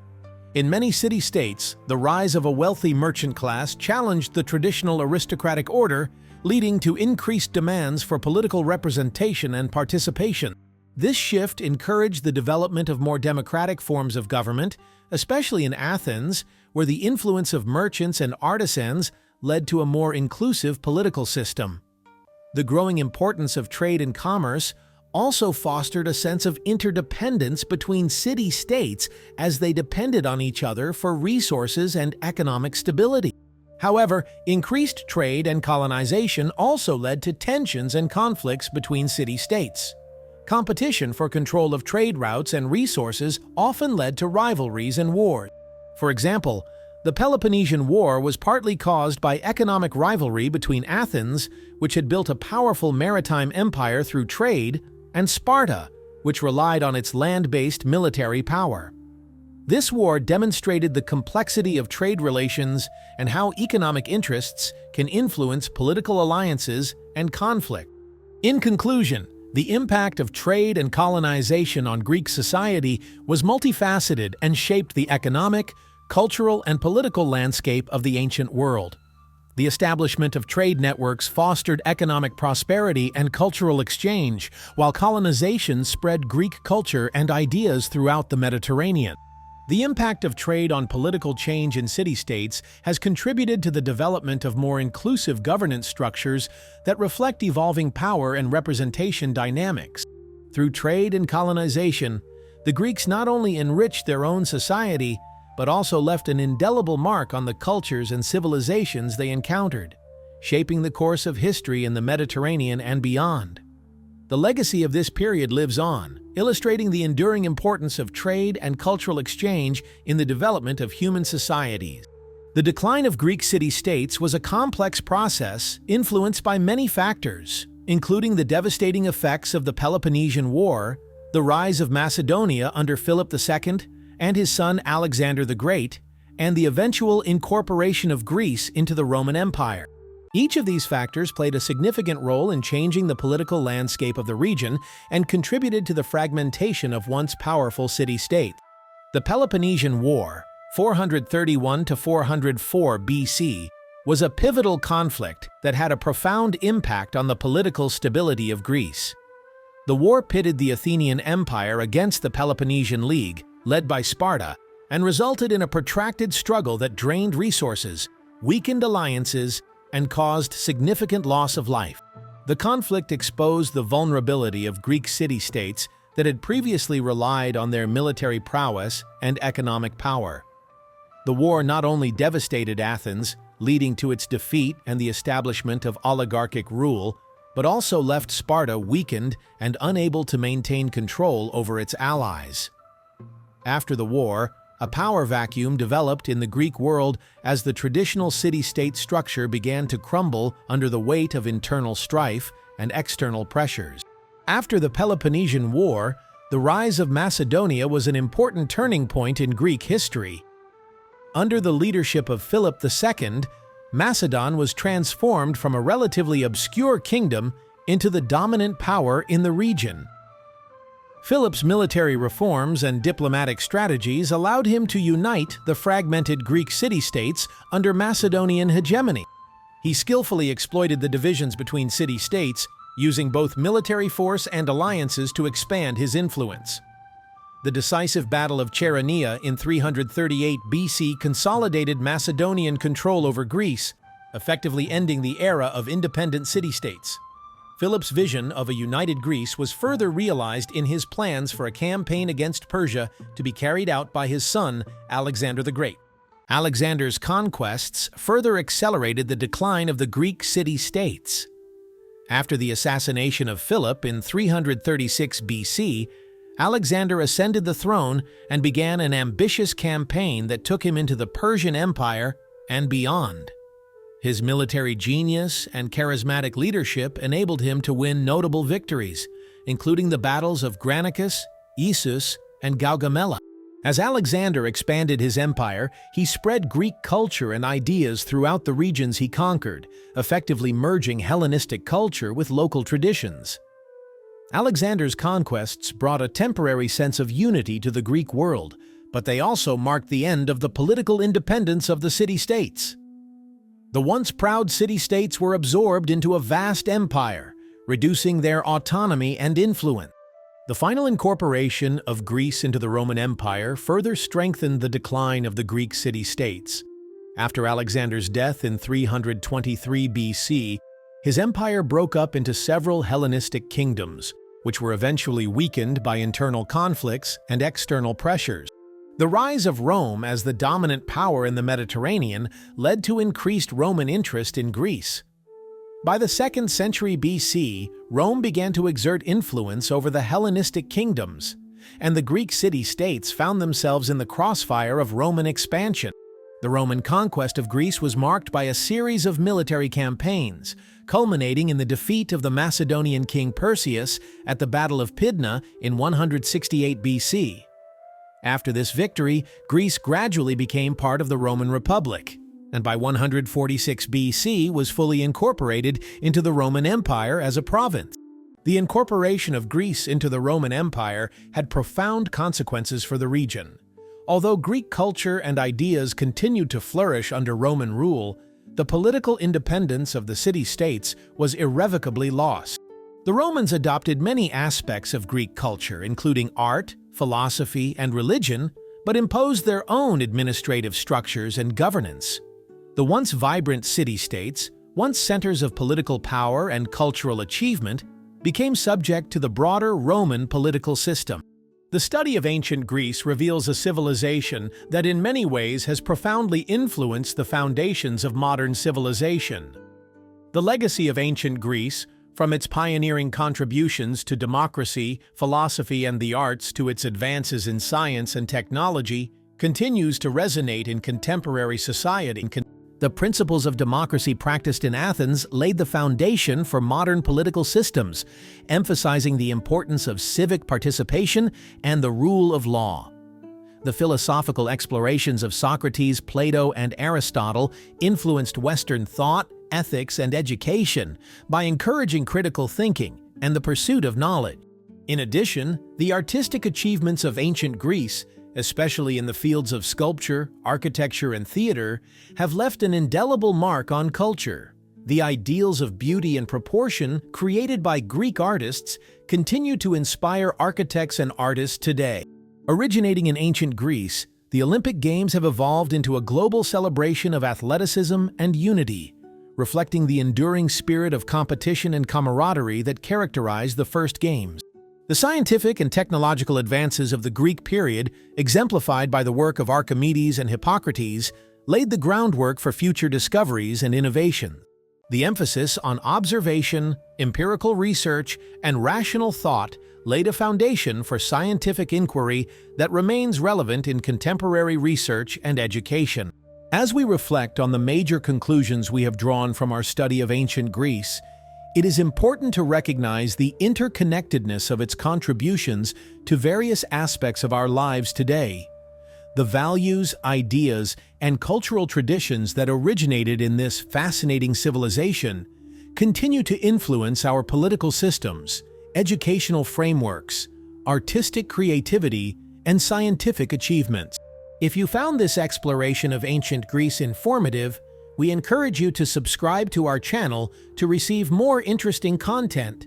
In many city-states, the rise of a wealthy merchant class challenged the traditional aristocratic order, leading to increased demands for political representation and participation. This shift encouraged the development of more democratic forms of government, especially in Athens, where the influence of merchants and artisans led to a more inclusive political system. The growing importance of trade and commerce also fostered a sense of interdependence between city-states as they depended on each other for resources and economic stability. However, increased trade and colonization also led to tensions and conflicts between city-states. Competition for control of trade routes and resources often led to rivalries and wars. For example, the Peloponnesian War was partly caused by economic rivalry between Athens, which had built a powerful maritime empire through trade, and Sparta, which relied on its land-based military power. This war demonstrated the complexity of trade relations and how economic interests can influence political alliances and conflict. In conclusion, the impact of trade and colonization on Greek society was multifaceted and shaped the economic, cultural, and political landscape of the ancient world. The establishment of trade networks fostered economic prosperity and cultural exchange, while colonization spread Greek culture and ideas throughout the Mediterranean. The impact of trade on political change in city-states has contributed to the development of more inclusive governance structures that reflect evolving power and representation dynamics. Through trade and colonization, the Greeks not only enriched their own society, but also left an indelible mark on the cultures and civilizations they encountered, shaping the course of history in the Mediterranean and beyond. The legacy of this period lives on, illustrating the enduring importance of trade and cultural exchange in the development of human societies. The decline of Greek city-states was a complex process influenced by many factors, including the devastating effects of the Peloponnesian War, the rise of Macedonia under Philip II and his son Alexander the Great, and the eventual incorporation of Greece into the Roman Empire. Each of these factors played a significant role in changing the political landscape of the region and contributed to the fragmentation of once powerful city-states. The Peloponnesian War, 431 to 404 BC, was a pivotal conflict that had a profound impact on the political stability of Greece. The war pitted the Athenian Empire against the Peloponnesian League, led by Sparta, and resulted in a protracted struggle that drained resources, weakened alliances, and caused significant loss of life. The conflict exposed the vulnerability of Greek city-states that had previously relied on their military prowess and economic power. The war not only devastated Athens, leading to its defeat and the establishment of oligarchic rule, but also left Sparta weakened and unable to maintain control over its allies. After the war, a power vacuum developed in the Greek world as the traditional city-state structure began to crumble under the weight of internal strife and external pressures. After the Peloponnesian War, the rise of Macedonia was an important turning point in Greek history. Under the leadership of Philip II, Macedon was transformed from a relatively obscure kingdom into the dominant power in the region. Philip's military reforms and diplomatic strategies allowed him to unite the fragmented Greek city-states under Macedonian hegemony. He skillfully exploited the divisions between city-states, using both military force and alliances to expand his influence. The decisive Battle of Chaeronea in 338 BC consolidated Macedonian control over Greece, effectively ending the era of independent city-states. Philip's vision of a united Greece was further realized in his plans for a campaign against Persia to be carried out by his son, Alexander the Great. Alexander's conquests further accelerated the decline of the Greek city-states. After the assassination of Philip in 336 BC, Alexander ascended the throne and began an ambitious campaign that took him into the Persian Empire and beyond. His military genius and charismatic leadership enabled him to win notable victories, including the battles of Granicus, Issus, and Gaugamela. As Alexander expanded his empire, he spread Greek culture and ideas throughout the regions he conquered, effectively merging Hellenistic culture with local traditions. Alexander's conquests brought a temporary sense of unity to the Greek world, but they also marked the end of the political independence of the city-states. The once proud city-states were absorbed into a vast empire, reducing their autonomy and influence. The final incorporation of Greece into the Roman Empire further strengthened the decline of the Greek city-states. After Alexander's death in 323 BC, his empire broke up into several Hellenistic kingdoms, which were eventually weakened by internal conflicts and external pressures. The rise of Rome as the dominant power in the Mediterranean led to increased Roman interest in Greece. By the 2nd century BC, Rome began to exert influence over the Hellenistic kingdoms, and the Greek city-states found themselves in the crossfire of Roman expansion. The Roman conquest of Greece was marked by a series of military campaigns, culminating in the defeat of the Macedonian king Perseus at the Battle of Pydna in 168 BC. After this victory, Greece gradually became part of the Roman Republic, and by 146 BC was fully incorporated into the Roman Empire as a province. The incorporation of Greece into the Roman Empire had profound consequences for the region. Although Greek culture and ideas continued to flourish under Roman rule, the political independence of the city-states was irrevocably lost. The Romans adopted many aspects of Greek culture, including art, philosophy, and religion, but imposed their own administrative structures and governance. The once vibrant city-states, once centers of political power and cultural achievement, became subject to the broader Roman political system. The study of ancient Greece reveals a civilization that in many ways has profoundly influenced the foundations of modern civilization. The legacy of ancient Greece, from its pioneering contributions to democracy, philosophy, and the arts to its advances in science and technology, continues to resonate in contemporary society. The principles of democracy practiced in Athens laid the foundation for modern political systems, emphasizing the importance of civic participation and the rule of law. The philosophical explorations of Socrates, Plato, and Aristotle influenced Western thought, ethics, and education by encouraging critical thinking and the pursuit of knowledge. In addition, the artistic achievements of ancient Greece, especially in the fields of sculpture, architecture, and theater, have left an indelible mark on culture. The ideals of beauty and proportion created by Greek artists continue to inspire architects and artists today. Originating in ancient Greece, the Olympic Games have evolved into a global celebration of athleticism and unity, reflecting the enduring spirit of competition and camaraderie that characterized the first Games. The scientific and technological advances of the Greek period, exemplified by the work of Archimedes and Hippocrates, laid the groundwork for future discoveries and innovation. The emphasis on observation, empirical research, and rational thought laid a foundation for scientific inquiry that remains relevant in contemporary research and education. As we reflect on the major conclusions we have drawn from our study of ancient Greece, it is important to recognize the interconnectedness of its contributions to various aspects of our lives today. The values, ideas, and cultural traditions that originated in this fascinating civilization continue to influence our political systems, educational frameworks, artistic creativity, and scientific achievements. If you found this exploration of ancient Greece informative, we encourage you to subscribe to our channel to receive more interesting content.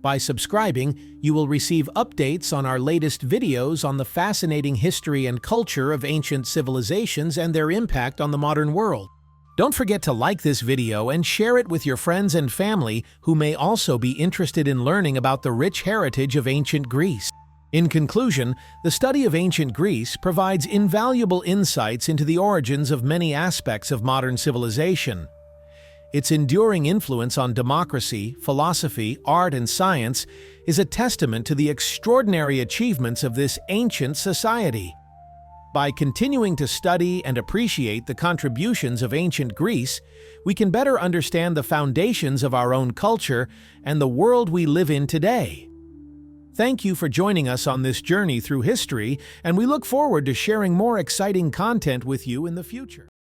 By subscribing, you will receive updates on our latest videos on the fascinating history and culture of ancient civilizations and their impact on the modern world. Don't forget to like this video and share it with your friends and family who may also be interested in learning about the rich heritage of ancient Greece. In conclusion, the study of ancient Greece provides invaluable insights into the origins of many aspects of modern civilization. Its enduring influence on democracy, philosophy, art, and science is a testament to the extraordinary achievements of this ancient society. By continuing to study and appreciate the contributions of ancient Greece, we can better understand the foundations of our own culture and the world we live in today. Thank you for joining us on this journey through history, and we look forward to sharing more exciting content with you in the future.